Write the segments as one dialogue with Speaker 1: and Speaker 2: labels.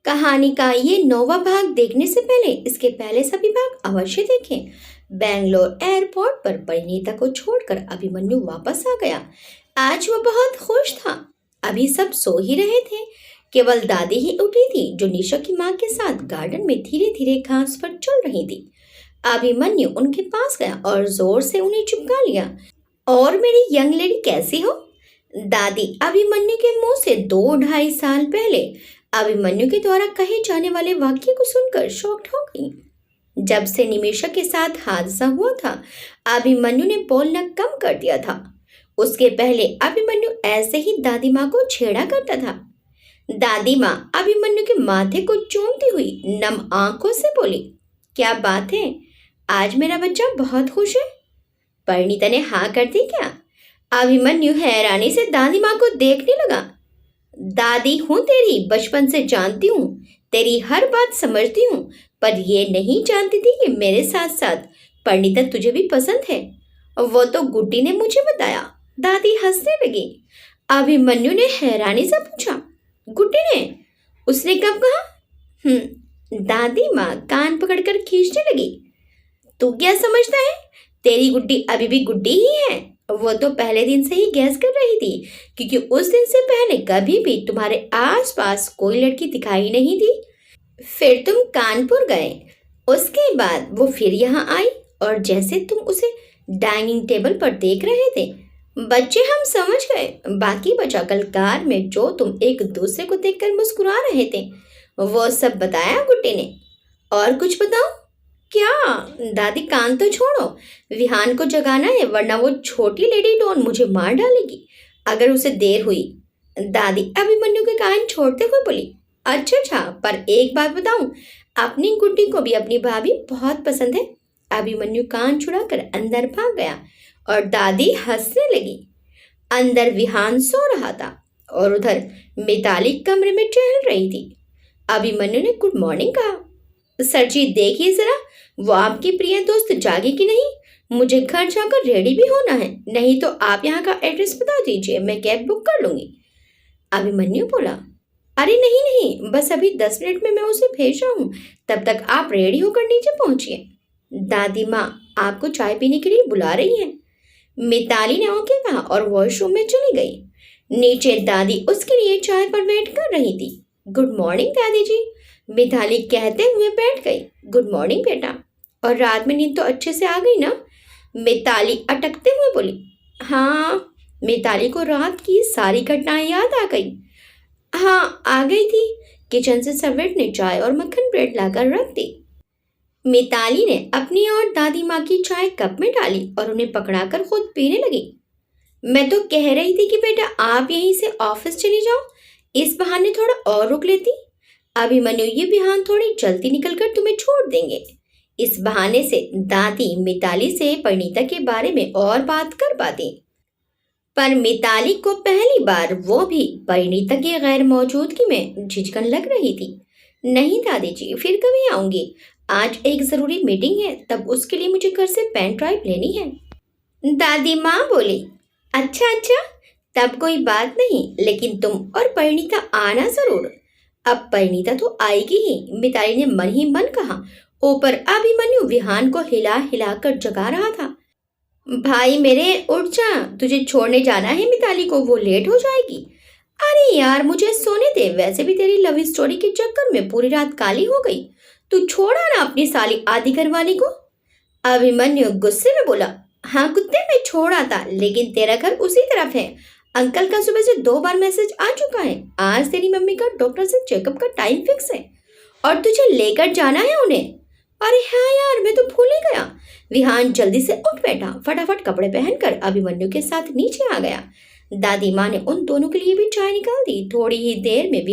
Speaker 1: कहानी का ये 9वां भाग देखने से पहले इसके पहले सभी भाग अवश्य देखें। बेंगलोर एयरपोर्ट पर परिणीता को छोड़कर अभिमन्यु वापस आ गया। आज वो बहुत खुश था। अभी सब सो ही रहे थे। केवल दादी ही उठी थी जो निशा की माँ के साथ गार्डन में धीरे धीरे घास पर चल रही थी। अभिमन्यु उनके पास गया और जोर से उन्हें चिपका लिया। और मेरी यंग लेडी कैसी हो? दादी अभिमन्यु के मुंह से 2-2.5 साल पहले अभिमन्यु के द्वारा कहे जाने वाले वाक्य को सुनकर शॉक्ड हो गई। जब से निमिषा के साथ हादसा हुआ था, अभिमन्यु ने बोलना कम कर दिया था। उसके पहले अभिमन्यु ऐसे ही दादी माँ को छेड़ा करता था। दादी माँ अभिमन्यु के माथे को चूमती हुई नम आंखों से बोली, क्या बात है, आज मेरा बच्चा बहुत खुश है। परिणीता ने हाँ कर दी क्या? अभिमन्यु हैरानी से दादी माँ को देखने लगा। दादी हूँ तेरी, बचपन से जानती हूँ, तेरी हर बात समझती हूँ, पर ये नहीं जानती थी कि मेरे साथ साथ परिणीता तुझे भी पसंद है। वो तो गुड्डी ने मुझे बताया। दादी हंसने लगी। अभिमन्यु ने हैरानी से पूछा, गुड्डी ने? उसने कब कहा? दादी माँ कान पकड़कर खींचने लगी। तू क्या समझता है, तेरी गुड्डी अभी भी गुड्डी ही है। वो तो पहले दिन से ही गैस कर रही थी, क्योंकि उस दिन से पहले कभी भी तुम्हारे आसपास कोई लड़की दिखाई नहीं थी। फिर तुम कानपुर गए, उसके बाद वो फिर यहाँ आई और जैसे तुम उसे डाइनिंग टेबल पर देख रहे थे, बच्चे हम समझ गए। बाकी बचा कल कार में जो तुम एक दूसरे को देखकर मुस्कुरा रहे थे, वो सब बताया गुड्डी ने। और कुछ बताओ? क्या? दादी कान तो छोड़ो, विहान को जगाना है, वरना वो छोटी लेडी डॉन मुझे मार डालेगी अगर उसे देर हुई। दादी अभिमन्यु के कान छोड़ते हुए बोली, अच्छा, पर एक बात बताऊं, अपनी गुड्डी को भी अपनी भाभी बहुत पसंद है। अभिमन्यु कान छुड़ाकर अंदर भाग गया और दादी हंसने लगी। अंदर विहान सो रहा था और उधर मिताली कमरे में टहल रही थी। अभिमन्यु ने गुड मॉर्निंग कहा। सर जी देखिए जरा, वो आपकी प्रिय दोस्त जागी कि नहीं? मुझे घर जाकर रेडी भी होना है, नहीं तो आप यहाँ का एड्रेस बता दीजिए, मैं कैब बुक कर लूंगी। अभिमन्यु बोला, अरे नहीं, बस अभी 10 मिनट में मैं उसे भेज रहा हूँ, तब तक आप रेडी होकर नीचे पहुंचिए। दादी माँ आपको चाय पीने के लिए बुला रही है, मिताली ने ओके कहा और वॉशरूम में चली गई। नीचे दादी उसके लिए चाय पर वेट कर रही थी। गुड मॉर्निंग दादी जी, मिताली कहते हुए बैठ गई। गुड मॉर्निंग बेटा, और रात में नींद तो अच्छे से आ गई ना? मिताली अटकते हुए बोली। हाँ, मिताली को रात की सारी घटनाएं याद आ गई। हाँ, आ गई थी। किचन से सर्वेंट ने चाय और मक्खन ब्रेड लाकर रख दी। मिताली ने अपनी और दादी माँ की चाय कप में डाली और उन्हें पकड़ाकर खुद पीने लगी। मैं तो कह रही थी कि बेटा आप यहीं से ऑफिस चली जाओ, इस बहाने थोड़ा और रुक लेती। अभिमन्यु ये बिहान थोड़ी जल्दी निकलकर तुम्हें छोड़ देंगे। इस बहाने से दादी मिताली से परिणीता के बारे में और बात कर पाती। पर मिताली को पहली बार वो भी परिणीता की गैर मौजूदगी में झिझकन लग रही थी। नहीं दादी जी, फिर कभी आऊंगी, आज एक जरूरी मीटिंग है, तब उसके लिए मुझे घर से पेन ड्राइव लेनी है। दादी माँ बोली, अच्छा, तब कोई बात नहीं, लेकिन तुम और परिणीता आना जरूर। अब परिणीता तो आएगी ही, मिताली ने मन ही मन कहा। ऊपर अभिमन्यु विहान को हिला हिला कर जगा रहा था। भाई मेरे उठ जा, तुझे छोड़ने जाना है मिताली को, वो लेट हो जाएगी। अरे यार मुझे सोने दे, वैसे भी तेरी लव स्टोरी के चक्कर में पूरी रात काली हो गई। तू छोड़ा ना अपनी साली आधी घरवाली को। अभिमन्यु गुस्से में बोला, हाँ कुत्ते, मैं छोड़ा था, लेकिन तेरा घर उसी तरफ है। अंकल का सुबह से 2 बार मैसेज आ चुका है। आज तेरी मम्मी का डॉक्टर से चेकअप का टाइम फिक्स है और तुझे लेकर जाना है उन्हें। अरे हाँ यार, मैं तो भूल ही गया। विहान जल्दी से उठ बैठा, फटाफट कपड़े पहनकर अभिमन्यु के साथ नीचे आ गया। दादी माँ ने उन दोनों के लिए भी चाय निकाल दी। थोड़ी ही देर में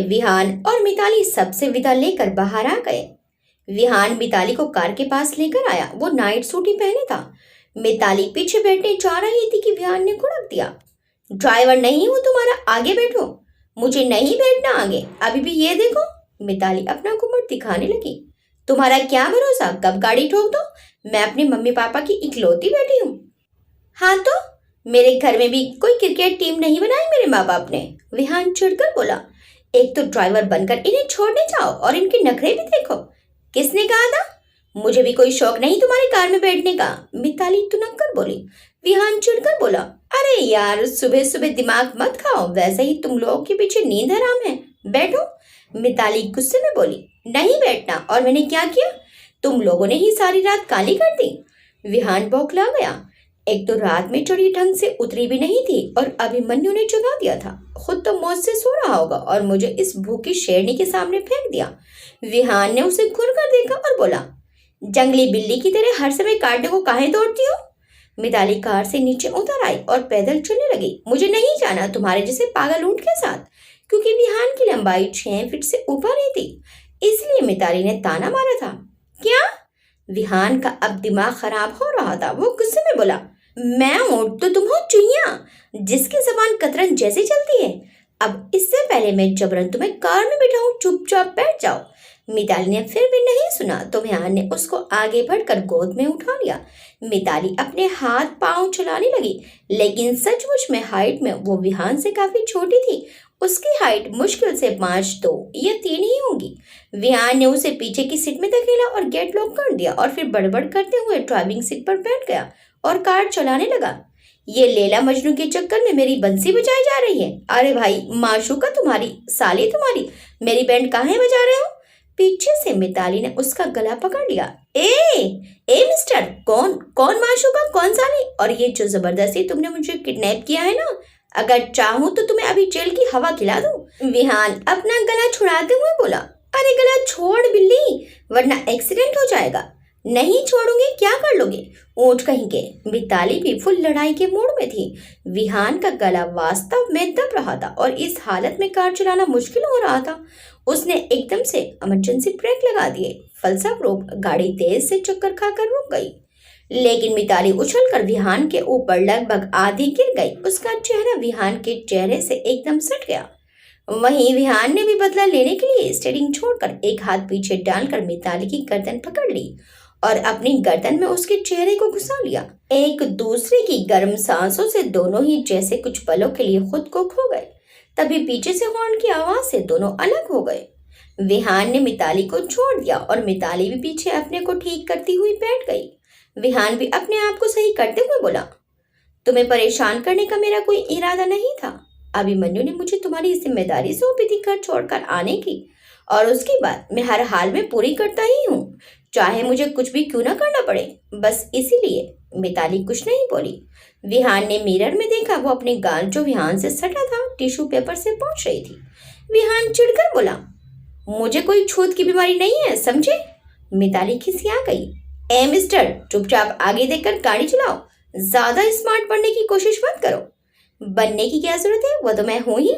Speaker 1: विहान और मिताली सबसे विदा लेकर बाहर आ गए। विहान मिताली को कार के पास लेकर आया। वो नाइट सूट ही पहने था। मिताली पीछे बैठने जा रही थी कि विहान ने खुड़क दिया, ड्राइवर नहीं हूँ तुम्हारा, आगे बैठो। मुझे नहीं बैठना आगे, अभी भी ये देखो। मिताली अपना घूंघट दिखाने लगी। तुम्हारा क्या भरोसा, कब गाड़ी ठोक दो। मैं अपने मम्मी पापा की इकलौती बेटी हूँ। हाँ तो मेरे घर में भी कोई क्रिकेट टीम नहीं बनाई मेरे माँ बाप ने, विहान चिढ़कर बोला। एक तो ड्राइवर बनकर इन्हें छोड़ने जाओ और इनके नखरे भी देखो। किसने कहा था? मुझे भी कोई शौक नहीं तुम्हारी कार में बैठने का, मिताली तुनक कर बोली। विहान चिढ़कर बोला, अरे यार सुबह सुबह दिमाग मत खाओ, वैसे ही तुम लोगों के पीछे नींद हराम है, बैठो। मिताली गुस्से में बोली, नहीं बैठना। और मैंने क्या किया? तुम लोगों ने ही सारी रात काली कर दी। विहान बौखला गया। एक तो रात में चढ़ी ढंग से उतरी भी नहीं थी और अभिमन्यु ने जगा दिया था। खुद तो मौज से सो रहा होगा और मुझे इस भूखी शेरनी के सामने फेंक दिया। विहान ने उसे घूर कर देखा और बोला, जंगली बिल्ली की तरह हर समय कांटे को काहे दौड़ती हो? मिताली कार से नीचे उतर आई और पैदल चलने लगी। मुझे नहीं जाना तुम्हारे जैसे पागल ऊंट के साथ। क्योंकि विहान की लंबाई 6 फीट से ऊपर ही थी, इसलिए मिताली ने ताना मारा था। क्या? विहान का अब दिमाग खराब हो रहा था। वो गुस्से में बोला, मैं ऊंट तो तुम हो चुईया, जिसकी जबान कतरन जैसे चलती है। अब इससे पहले मैं जबरन तुम्हें कार में बिठाऊं, चुपचाप बैठ जाओ। मिताली ने फिर भी नहीं सुना तो विहान ने उसको आगे बढ़कर गोद में उठा लिया। मिताली अपने हाथ पांव चलाने लगी, लेकिन सचमुच में हाइट में वो विहान से काफी छोटी थी। उसकी हाइट मुश्किल से 5'2" या 3" ही होगी। विहान ने उसे पीछे की सीट में धकेला और गेट लॉक कर दिया और फिर बड़बड़ करते हुए ड्राइविंग सीट पर बैठ गया और कार चलाने लगा। ये लैला मजनू के चक्कर में मेरी बंसी बजाई जा रही है। अरे भाई माशूका तुम्हारी, साली तुम्हारी, मेरी बैंड काहे बजा रहे हो? पीछे से मिताली ने उसका गला पकड़ लिया। ए मिस्टर, कौन माशूका, कौन साली? और ये जो जबरदस्ती तुमने मुझे किडनैप किया है ना, अगर चाहूं तो तुम्हें अभी जेल की हवा खिला दूं। विहान अपना गला छुड़ाते हुए बोला, अरे गला छोड़ बिल्ली, वरना एक्सीडेंट हो जाएगा। नहीं छोड़ूंगी, क्या कर लोगे ऊंट कहीं के। मिताली भी फुल लड़ाई के मूड में थी। विहान का गला वास्तव में दब रहा था और इस हालत में कार चलाना मुश्किल हो रहा था। उसने एकदम से इमरजेंसी ब्रेक लगा दिए। फलस्वरूप गाड़ी तेज से चक्कर खाकर रुक गई। लेकिन मिताली उछलकर विहान के ऊपर लगभग आधी गिर गई। उसका चेहरा विहान के चेहरे से एकदम सट गया। वहीं विहान ने भी बदला लेने के लिए स्टीयरिंग छोड़कर एक हाथ पीछे डालकर मिताली की गर्दन पकड़ ली और अपनी गर्दन में उसके चेहरे को घुसा लिया। एक दूसरे की गर्म सांसों से दोनों ही जैसे कुछ पलों के लिए खुद को खो गए। तभी पीछे से हॉर्न की आवाज से दोनों अलग हो गए। विहान ने मिताली को छोड़ दिया और मिताली भी पीछे अपने को ठीक करती हुई बैठ गई। विहान भी अपने आप को सही करते हुए बोला, तुम्हें परेशान करने का मेरा कोई इरादा नहीं था। अभिमन्यु ने मुझे तुम्हारी जिम्मेदारी सौंपी थी घर छोड़कर आने की, और उसके बाद मैं हर हाल में पूरी करता ही हूँ, चाहे मुझे कुछ भी क्यों ना करना पड़े। बस इसीलिए। मिताली कुछ नहीं बोली। विहान ने मिरर में देखा, वो अपने गाल जो विहान से सटा था टिश्यू पेपर से पोंछ रही थी। विहान चिढ़कर बोला, मुझे कोई छूत की बीमारी नहीं है, समझे? मिताली खिसिया गई। ए मिस्टर, चुपचाप आगे देखकर गाड़ी चलाओ, ज्यादा स्मार्ट बनने की कोशिश मत करो। बनने की क्या जरूरत है, वो तो मैं हूं ही,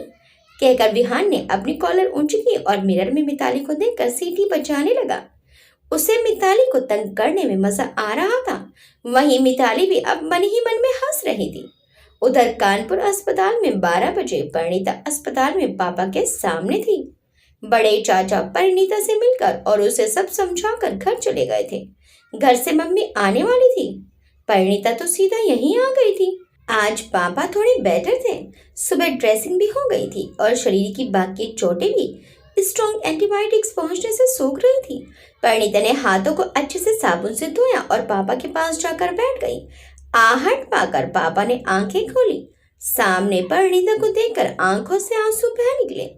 Speaker 1: कहकर विहान ने अपनी कॉलर ऊंची की और मिरर में मिताली को देखकर सीटी बजाने लगा। उसे मिताली को तंग करने में मजा आ रहा था। वहीं मिताली भी अब मन ही मन में हंस रही थी। उधर कानपुर अस्पताल में 12 बजे परिणीता अस्पताल में पापा के सामने थी। बड़े चाचा परिणीता से मिलकर और उसे सब समझाकर घर चले गए थे। घर से मम्मी आने वाली थी। परिणीता तो सीधा यहीं आ गई थी। आज पापा थोड़े बेटर थे। सुबह ड्रेसिंग भी हो गई थी और शरीर की बाकी चोटें भी स्ट्रॉन्ग एंटीबायोटिक्स पहुंचने से सूख रही थी। परिणीता ने हाथों को अच्छे से साबुन से धोया और पापा के पास जाकर बैठ गई। आहट पाकर पापा ने आंखें खोली। सामने परिणीता को देखकर आंखों से आंसू बह निकले।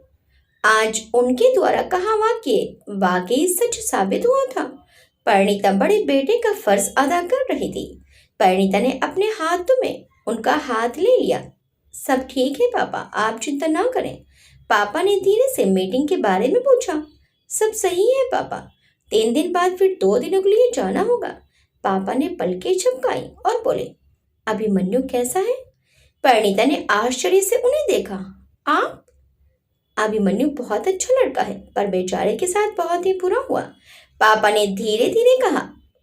Speaker 1: आज उनके द्वारा कहा वाक्य वाकई सच साबित हुआ था। परिणीता बड़े बेटे का फर्ज अदा कर रही थी। परिणीता ने अपने हाथों में उनका हाथ ले लिया। सब ठीक है पापा, आप चिंता ना करें। पापा ने धीरे से मीटिंग के बारे में पूछा। सब सही है पापा, 3 दिन बाद फिर 2 दिनों के लिए जाना होगा। पापा ने पलकें झपकाई और बोले, अभिमन्यु कैसा है? परिणीता ने आश्चर्य से उन्हें देखा। आप? अभिमन्यु बहुत अच्छा लड़का है, पर बेचारे के साथ बहुत ही बुरा हुआ, पापा ने धीरे धीरे कहा।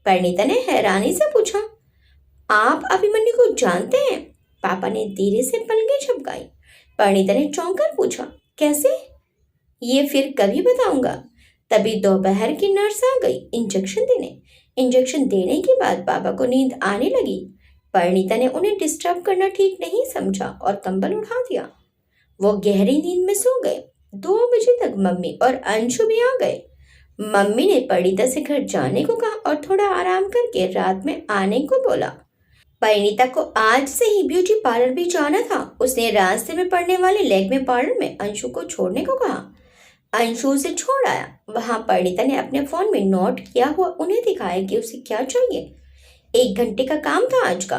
Speaker 1: परिणीता ने हैरानी से पूछा, आप अभिमन्यु को जानते हैं? पापा ने धीरे से पलकें झपकाई। परिणीता ने चौंक कर पूछा, कैसे? ये फिर कभी बताऊंगा। तभी दोपहर की नर्स आ गई इंजेक्शन देने के बाद पापा को नींद आने लगी। परिणीता ने उन्हें डिस्टर्ब करना ठीक नहीं समझा और कंबल उठा दिया। वो गहरी नींद में सो गए। 2 बजे मम्मी और अंशु भी आ गए। मम्मी ने परिणीता से घर जाने को कहा और थोड़ा आराम करके रात में आने को बोला। परिणीता को आज से ही ब्यूटी पार्लर भी जाना था। उसने रास्ते में पड़ने वाले लैक्मे पार्लर में अंशु को छोड़ने को कहा। अंशु उसे छोड़ आया। वहां परिणीता ने अपने फोन में नोट किया हुआ उन्हें दिखाया कि उसे क्या चाहिए। 1 घंटे का काम था आज का,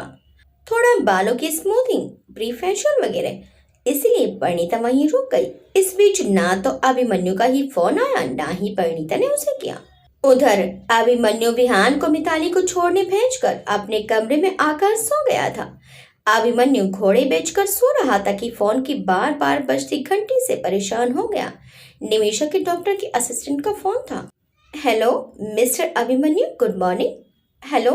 Speaker 1: थोड़ा बालों की स्मूथिंग, प्री फेशियल वगैरह, इसलिए परिणीता वहीं रुक गई। इस बीच ना तो अभिमन्यु का ही फोन आया, ना ही परिणीता ने उसे किया। उधर अभिमन्यु विहान को मिताली को छोड़ने भेजकर अपने कमरे में आकर सो गया था। अभिमन्यु घोड़े बेचकर सो रहा था कि फोन की बार बार बजती घंटी से परेशान हो गया। निमिषा के डॉक्टर के असिस्टेंट का फोन था। Hello mister Abhimanyu, good morning. Hello,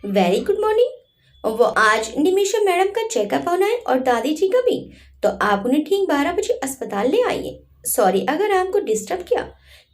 Speaker 1: very good morning. वो आज निमिषा मैडम का चेकअप होना है और दादी जी का भी, तो आप उन्हें ठीक 12 बजे अस्पताल ले आइए। सॉरी अगर आपको डिस्टर्ब किया,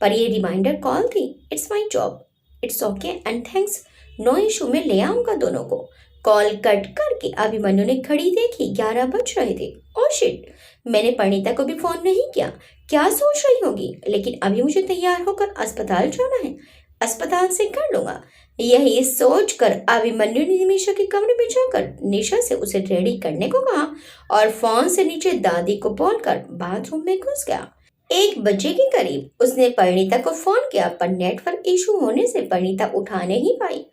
Speaker 1: पर ये रिमाइंडर कॉल थी। It's my job. It's okay and thanks. No issue, में ले आऊंगा दोनों को। कॉल कट करके अभिमन्यु ने घड़ी देखी, 11 बज रहे थे। ओह शिट, मैंने परिणीता को भी फोन नहीं किया। क्या सोच रही होगी, लेकिन अभी मुझे तैयार होकर अस्पताल जाना है, अस्पताल से कर लूंगा। यही सोचकर अभिमन्यु ने निमिषा के कमरे में जाकर निशा से उसे रेडी करने को कहा और फोन से नीचे दादी को बोलकर बाथरूम में घुस गया। 1 बजे के करीब उसने परिणीता को फोन किया, पर नेटवर्क इशू होने से परिणीता उठा नहीं पाई।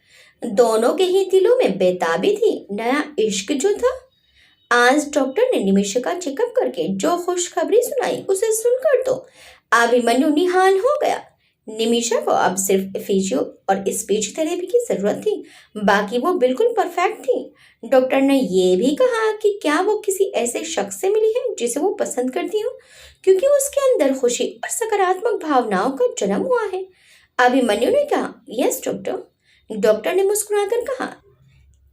Speaker 1: दोनों के ही दिलों में बेताबी थी, नया इश्क जो था। आज डॉक्टर ने निमिषा का चेकअप करके जो खुशखबरी सुनाई, उसे सुनकर तो अभिमन्यु निहाल हो गया। निमिषा को अब सिर्फ फिजियो और स्पीच थेरेपी की जरूरत थी, बाकी वो बिल्कुल परफेक्ट थी। डॉक्टर ने ये भी कहा कि क्या वो किसी ऐसे शख्स से मिली है जिसे वो पसंद करती हो, क्योंकि उसके अंदर खुशी और सकारात्मक भावनाओं का जन्म हुआ है। अभिमन्यु ने कहा, यस डॉक्टर। डॉक्टर ने मुस्कुराकर कहा,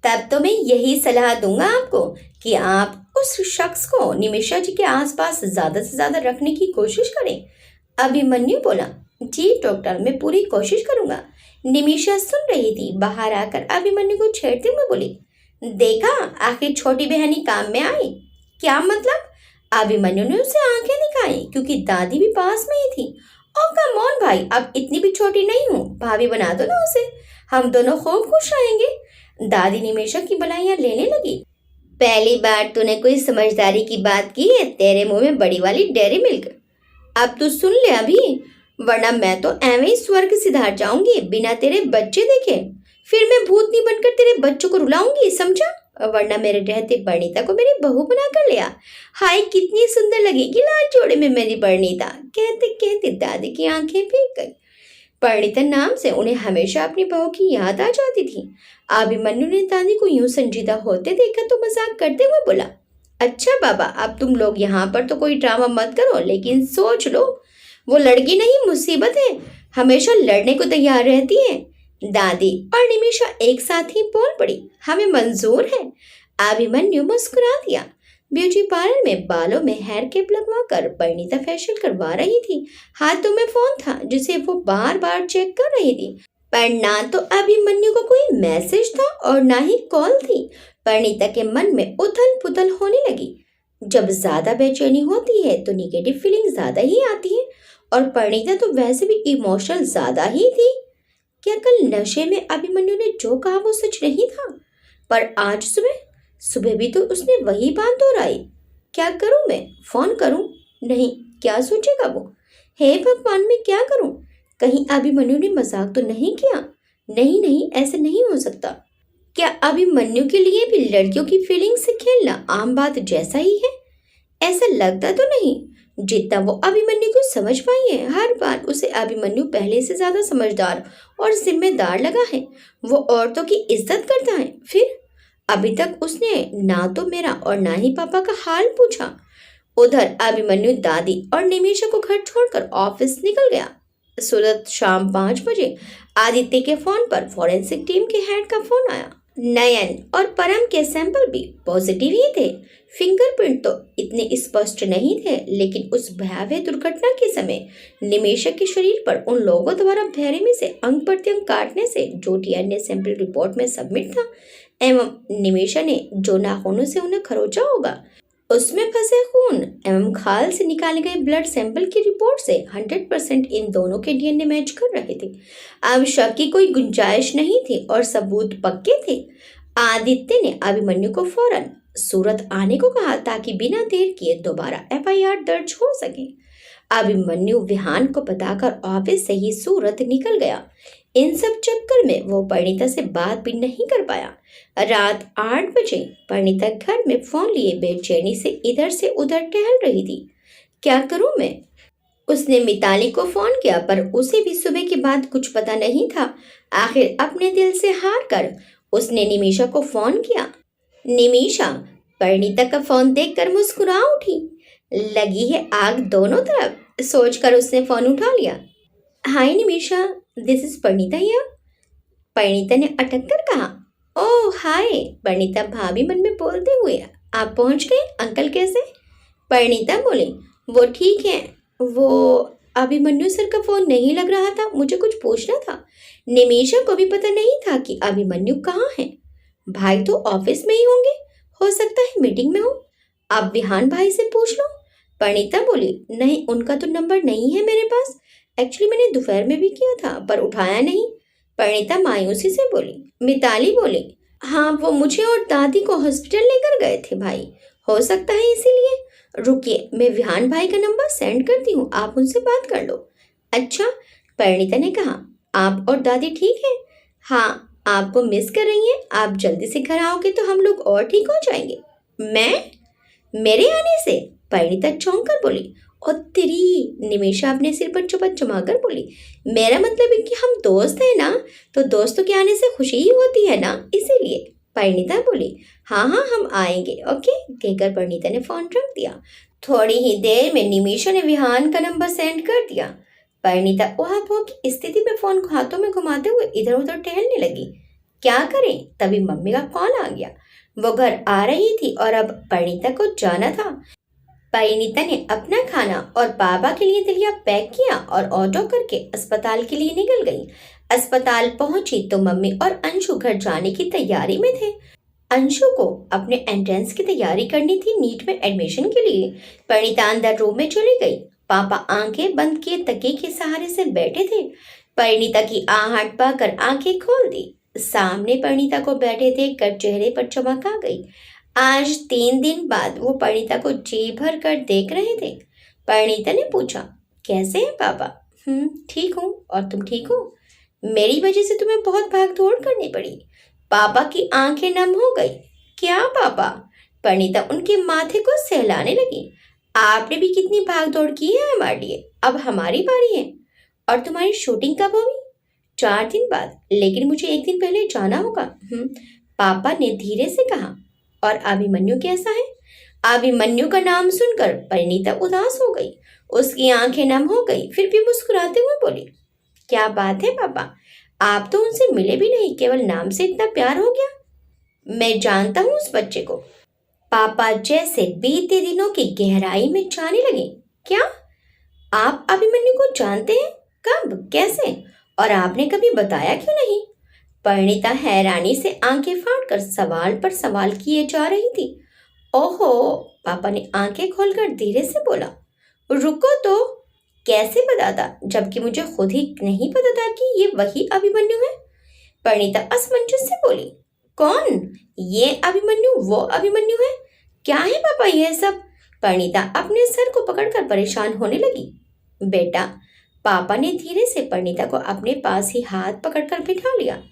Speaker 1: तब तो मैं यही सलाह दूंगा आपको कि आप उस शख्स को निमिषा जी के आसपास ज्यादा से ज्यादा रखने की कोशिश करें। अभिमन्यु बोला, जी डॉक्टर, मैं पूरी कोशिश करूंगा। निमिषा सुन रही थी। बाहर आकर अभिमन्यु को छेड़ते हुए बोली, देखा, आखिर छोटी बहनी काम में आई। क्या मतलब? अभिमन्यु ने उसे आंखें दिखाई, क्योंकि दादी भी पास में ही थी। ओ कम ऑन भाई, अब इतनी भी छोटी नहीं हूँ, भाभी बना दो ना उसे, हम दोनों खूब खुश रहेंगे। दादी निमिषा की भलाइयां लेने लगी। पहली बार तूने कोई समझदारी की बात की है, तेरे मुंह में बड़ी वाली डेयरी मिल्क। अब तू सुन ले अभी, वरना मैं तो एवं ही स्वर्ग सिधार जाऊंगी बिना तेरे बच्चे देखे। फिर मैं भूतनी बनकर तेरे बच्चों को रुलाऊंगी, समझा? वरना मेरे रहते परिणीता को मेरी बहू बना कर लिया। हाय कितनी सुंदर लगेगी लाल जोड़े में मेरी परिणीता। कहते कहते दादी की आंखें भीग गई। परिणीता नाम से उन्हें हमेशा अपनी बहू की याद आ जाती थी। अभिमन्यु ने दादी को यूं संजीदा होते देखा तो मजाक करते हुए बोला, अच्छा बाबा, अब तुम लोग यहाँ पर तो कोई ड्रामा मत करो, लेकिन सोच लो, वो लड़की नहीं मुसीबत है, हमेशा लड़ने को तैयार रहती है। दादी और निमिषा एक साथ ही बोल पड़ी, हमें मंजूर है। अभिमन्यु मुस्कुरा दिया। ब्यूटी पार्लर में बालों में हेयर कैप लगवाकर परिणीता फेशियल करवा रही थी। हाथों में फोन था जिसे वो बार बार चेक कर रही थी, पर ना तो अभिमन्यु को कोई मैसेज था और ना ही कॉल थी। परिणीता के मन में उथल पुथल होने लगी। जब ज्यादा बेचैनी होती है तो निगेटिव फीलिंग ज्यादा ही आती है, और परिणीता तो वैसे भी इमोशनल ज्यादा ही थी। क्या कल नशे में अभिमन्यु ने जो कहा वो सच नहीं था? पर आज सुबह सुबह भी तो उसने वही बात दोहराई। क्या करूं मैं? फोन करूं? नहीं, क्या सोचेगा वो? हे भगवान, मैं क्या करूं? कहीं अभिमन्यु ने मजाक तो नहीं किया? नहीं नहीं, ऐसे नहीं हो सकता। क्या अभिमन्यु के लिए भी लड़कियों की फीलिंग से खेलना आम बात जैसा ही है? ऐसा लगता तो नहीं। जितना वो अभिमन्यु को समझ पाई है, हर बार उसे अभिमन्यु पहले से ज्यादा समझदार और जिम्मेदार लगा है। वो औरतों की इज्जत करता है। फिर अभी तक उसने ना तो मेरा और ना ही पापा का हाल पूछा। उधर अभिमन्यु दादी और निमिषा को घर छोड़कर ऑफिस निकल गया। सूरत शाम 5 बजे आदित्य के फोन पर फॉरेंसिक टीम के हेड का फोन आया। नयन और परम के सैंपल भी पॉजिटिव ही थे। फिंगरप्रिंट तो इतने स्पष्ट नहीं थे, लेकिन उस भयावह दुर्घटना के समय निमिषा के शरीर पर उन लोगों द्वारा बेरहमी से अंग प्रत्यंग काटने से जो डीएनए सैंपल रिपोर्ट में सबमिट था, एवं निमिषा ने जो नाखूनों से उन्हें खरोचा होगा, उसमें फंसे खून एवं खाल से निकाले गए ब्लड सैंपल की रिपोर्ट से 100% इन दोनों के डीएनए मैच कर रहे थे। अब शक की कोई गुंजाइश नहीं थी और सबूत पक्के थे। आदित्य ने अभिमन्यु को फौरन सूरत आने को कहा ताकि बिना देर किए दोबारा एफआईआर दर्ज हो सके। अभिमन्यु विहान को बताकर ऑफिस से ही सूरत निकल गया। इन सब चक्कर में वो परिणीता से बात भी नहीं कर पाया। रात 8 बजे परिणीता घर में फोन लिए बेचैनी से इधर से उधर टहल रही थी। क्या करूं मैं? उसने मिताली को फोन किया पर उसे भी सुबह के बाद कुछ पता नहीं था। आखिर अपने दिल से हार कर उसने निमिषा को फोन किया। निमिषा परिणीता का फोन देखकर मुस्कुरा उठी। लगी है आग दोनों तरफ, सोचकर उसने फोन उठा लिया। Hi Nimisha, this is Parineeta here. Parineeta ने अटक कर कहा। ओह हाय, परिणीता भाभी मन में बोलते हुए। आप पहुंच गए? अंकल कैसे? परिणीता बोली, वो ठीक है। वो अभिमन्यु सर का फोन नहीं लग रहा था, मुझे कुछ पूछना था। निमिषा को भी पता नहीं था कि अभिमन्यु कहाँ है। भाई तो ऑफिस में ही होंगे, हो सकता है मीटिंग में हो। आप विहान भाई से पूछ लो। परिणीता बोली, नहीं उनका तो नंबर नहीं है मेरे पास। एक्चुअली मैंने दोपहर में भी किया था पर उठाया नहीं। परिणीता मायूसी से बोली। मिताली बोली, हाँ वो मुझे और दादी को हॉस्पिटल लेकर गए थे भाई, हो सकता है इसीलिए। रुकिए, मैं विहान भाई का नंबर सेंड करती हूँ, आप उनसे बात कर लो। अच्छा, परिणीता ने कहा। आप और दादी ठीक है? हाँ, आपको मिस कर रही हैं। आप जल्दी से घर आओगे तो हम लोग और ठीक हो जाएंगे। मैं? मेरे आने से? परिणीता चौंक कर बोली। और तेरी! निमिषा अपने सिर पर चुपच चुमाकर बोली। मेरा मतलब है कि हम दोस्त हैं ना, तो दोस्तों के आने से खुशी ही होती है ना, इसीलिए। परिणीता बोली, हाँ हाँ हम आएंगे, ओके कहकर परिणीता ने फोन रख दिया। थोड़ी ही देर में निमिषा ने विहान का नंबर सेंड कर दिया। परिणीता वहां की स्थिति में फोन को हाथों में घुमाते हुए इधर उधर टहलने लगी। क्या करें? तभी मम्मी का कॉल आ गया। वो घर आ रही थी और अब परिणीता को जाना था। परिणीता ने अपना खाना और पापा के लिए दलिया पैक किया और ऑटो करके अस्पताल के लिए निकल गई। अस्पताल पहुंची तो मम्मी और अंशु घर जाने की तैयारी में थे। अंशु को अपने एंट्रेंस की तैयारी करनी थी नीट में एडमिशन के लिए। परिणीता अंदर रूम में चली गई। पापा आंखें बंद किए तकिए के सहारे से बैठे थे। परिणीता की आहट पाकर आंखें खोल दी। सामने परिणीता को बैठे देखकर चेहरे पर चमक आ गई। आज 3 दिन बाद वो परिणीता को जी भर कर देख रहे थे। परिणीता ने पूछा, कैसे हैं पापा? ठीक हूँ, और तुम ठीक हो? मेरी वजह से तुम्हें बहुत भाग दौड़ करनी पड़ी। पापा की आंखें नम हो गई। क्या पापा? परिणीता उनके माथे को सहलाने लगी। आपने भी कितनी भाग दौड़ की है हमारे लिए, अब हमारी बारी है। और तुम्हारी शूटिंग कब होगी? 4 दिन बाद, लेकिन मुझे 1 दिन पहले जाना होगा। पापा ने धीरे से कहा। और अभिमन्यु कैसा है? अभिमन्यु का नाम सुनकर परिणीता उदास हो गई। उसकी आंखें नम हो गई, फिर भी मुस्कुराते हुए बोली, क्या बात है पापा, आप तो उनसे मिले भी नहीं, केवल नाम से इतना प्यार हो गया। मैं जानता हूँ उस बच्चे को। पापा जैसे बीते दिनों की गहराई में जाने लगे। क्या आप अभिमन्यु को जानते हैं? कब, कैसे, और आपने कभी बताया क्यों नहीं? परिणीता हैरानी से आंखें फाड़कर सवाल पर सवाल किए जा रही थी। ओहो, पापा ने आंखें खोलकर धीरे से बोला। रुको तो, कैसे बताता, जबकि मुझे खुद ही नहीं पता था कि ये वही अभिमन्यु है। परिणीता असमंजस से बोली। कौन? ये अभिमन्यु वो अभिमन्यु है? क्या है पापा यह सब? परिणीता अपने सर को पकड़कर परेशान होने लगी। बेटा, पापा ने धीरे से परिणीता को अपने पास ही हाथ पकड़कर बिठा लिया।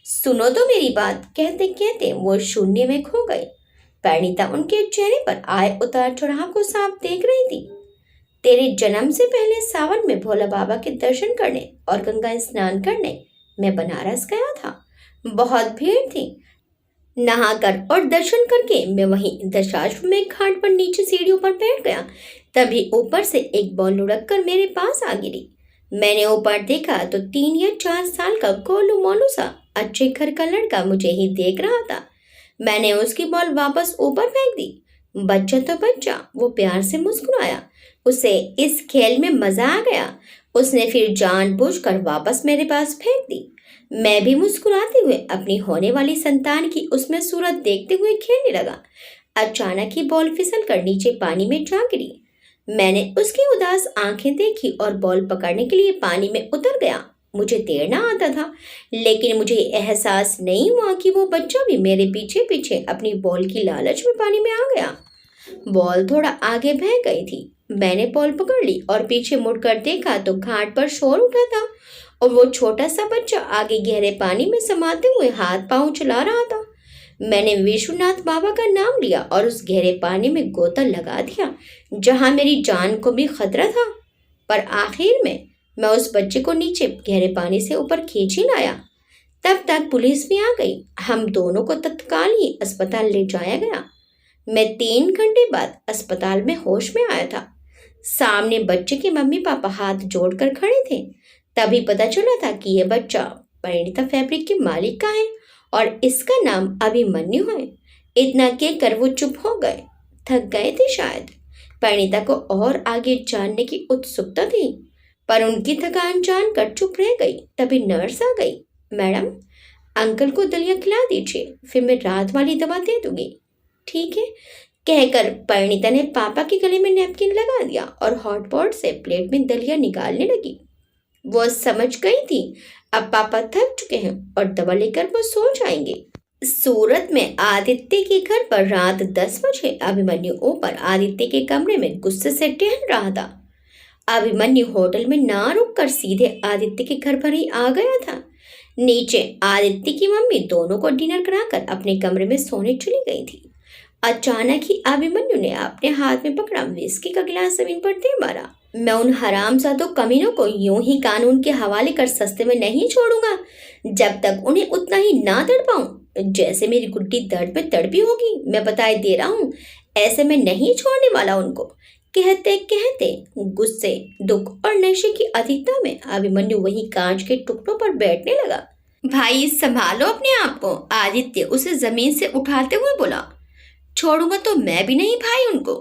Speaker 1: सुनो तो मेरी बात, कहते कहते वो शून्य में खो गए। परिणीता उनके चेहरे पर आए उतार चढ़ाव को साफ देख रही थी। तेरे जन्म से पहले सावन में भोला बाबा के दर्शन करने और गंगा स्नान करने मैं बनारस गया था। बहुत भीड़ थी। नहाकर और दर्शन करके मैं वहीं दशाश्वमेध घाट पर नीचे सीढ़ियों पर बैठ गया। तभी ऊपर से एक बॉल लुढ़क कर मेरे पास आ गिरी। मैंने ऊपर देखा तो 3 या 4 साल का गोलू मोलू सा अच्छे घर का लड़का मुझे ही देख रहा था। मैंने उसकी बॉल वापस ऊपर फेंक दी। बच्चा तो बच्चा, वो प्यार से मुस्कुराया। उसे इस खेल में मजा आ गया। उसने फिर जानबूझकर वापस मेरे पास फेंक दी। मैं भी मुस्कुराते हुए अपनी होने वाली संतान की उसमें सूरत देखते हुए खेलने लगा। अचानक ही बॉल फिसल कर नीचे पानी में जा गिरी। मैंने उसकी उदास आंखें देखी और बॉल पकड़ने के लिए पानी में उतर गया। मुझे तैरना आता था, लेकिन मुझे एहसास नहीं हुआ कि वो बच्चा भी मेरे पीछे पीछे अपनी बॉल की लालच में पानी में आ गया। बॉल थोड़ा आगे बह गई थी। मैंने बॉल पकड़ ली और पीछे मुड़कर देखा तो घाट पर शोर उठा था और वो छोटा सा बच्चा आगे गहरे पानी में समाते हुए हाथ पांव चला रहा था। मैंने विश्वनाथ बाबा का नाम लिया और उस गहरे पानी में गोता लगा दिया जहां मेरी जान को भी खतरा था। पर आखिर में मैं उस बच्चे को नीचे गहरे पानी से ऊपर खींच ही लाया। तब तक पुलिस भी आ गई। हम दोनों को तत्काल ही अस्पताल ले जाया गया। मैं 3 घंटे बाद अस्पताल में होश में आया था। सामने बच्चे के मम्मी पापा हाथ जोड़कर खड़े थे। तभी पता चला था कि यह बच्चा परिणीता फैब्रिक के मालिक का है और इसका नाम अभिमन्यु है। इतना कहकर वो चुप हो गए, थक गए थे शायद। परिणीता को और आगे जानने की उत्सुकता थी, पर उनकी थकान जानकर चुप रह गई। तभी नर्स आ गई। मैडम, अंकल को दलिया खिला दीजिए, फिर मैं रात वाली दवा दे दूंगी। ठीक है, कहकर परिणीता ने पापा के गले में नैपकिन लगा दिया और हॉटपॉट से प्लेट में दलिया निकालने लगी। वो समझ गई थी अब पापा थक चुके हैं और दवा लेकर वो सो जाएंगे। सूरत में आदित्य के घर पर रात 10 बजे अभिमन्यु ऊपर आदित्य के कमरे में गुस्से से टहल रहा था। अभिमन्यु होटल में ना रुककर सीधे आदित्य के घर पर ही आ गया था। नीचे आदित्य की मम्मी दोनों को डिनर कराकर अपने कमरे में सोने चली गई थी। अचानक ही अभिमन्यु ने अपने हाथ में पकड़ा विस्की का गिलास जमीन पर दे मारा। मैं उन हरामजादों कमीनों को यूं ही कानून के हवाले कर सस्ते में नहीं छोड़ूंगा जब तक उन्हें उतना ही ना तड़पाऊं जैसे मेरी गुड्डी दर्द में तड़पी होगी। मैं बताए दे रहा हूँ, ऐसे में नहीं छोड़ने वाला उनको। कहते कहते गुस्से, दुख और नशे की अधिकता में अभिमन्यु वही कांच के टुकड़ों पर बैठने लगा। भाई संभालो अपने आप को, आदित्य उसे जमीन से उठाते हुए बोला। छोड़ूंगा तो मैं भी नहीं भाई उनको।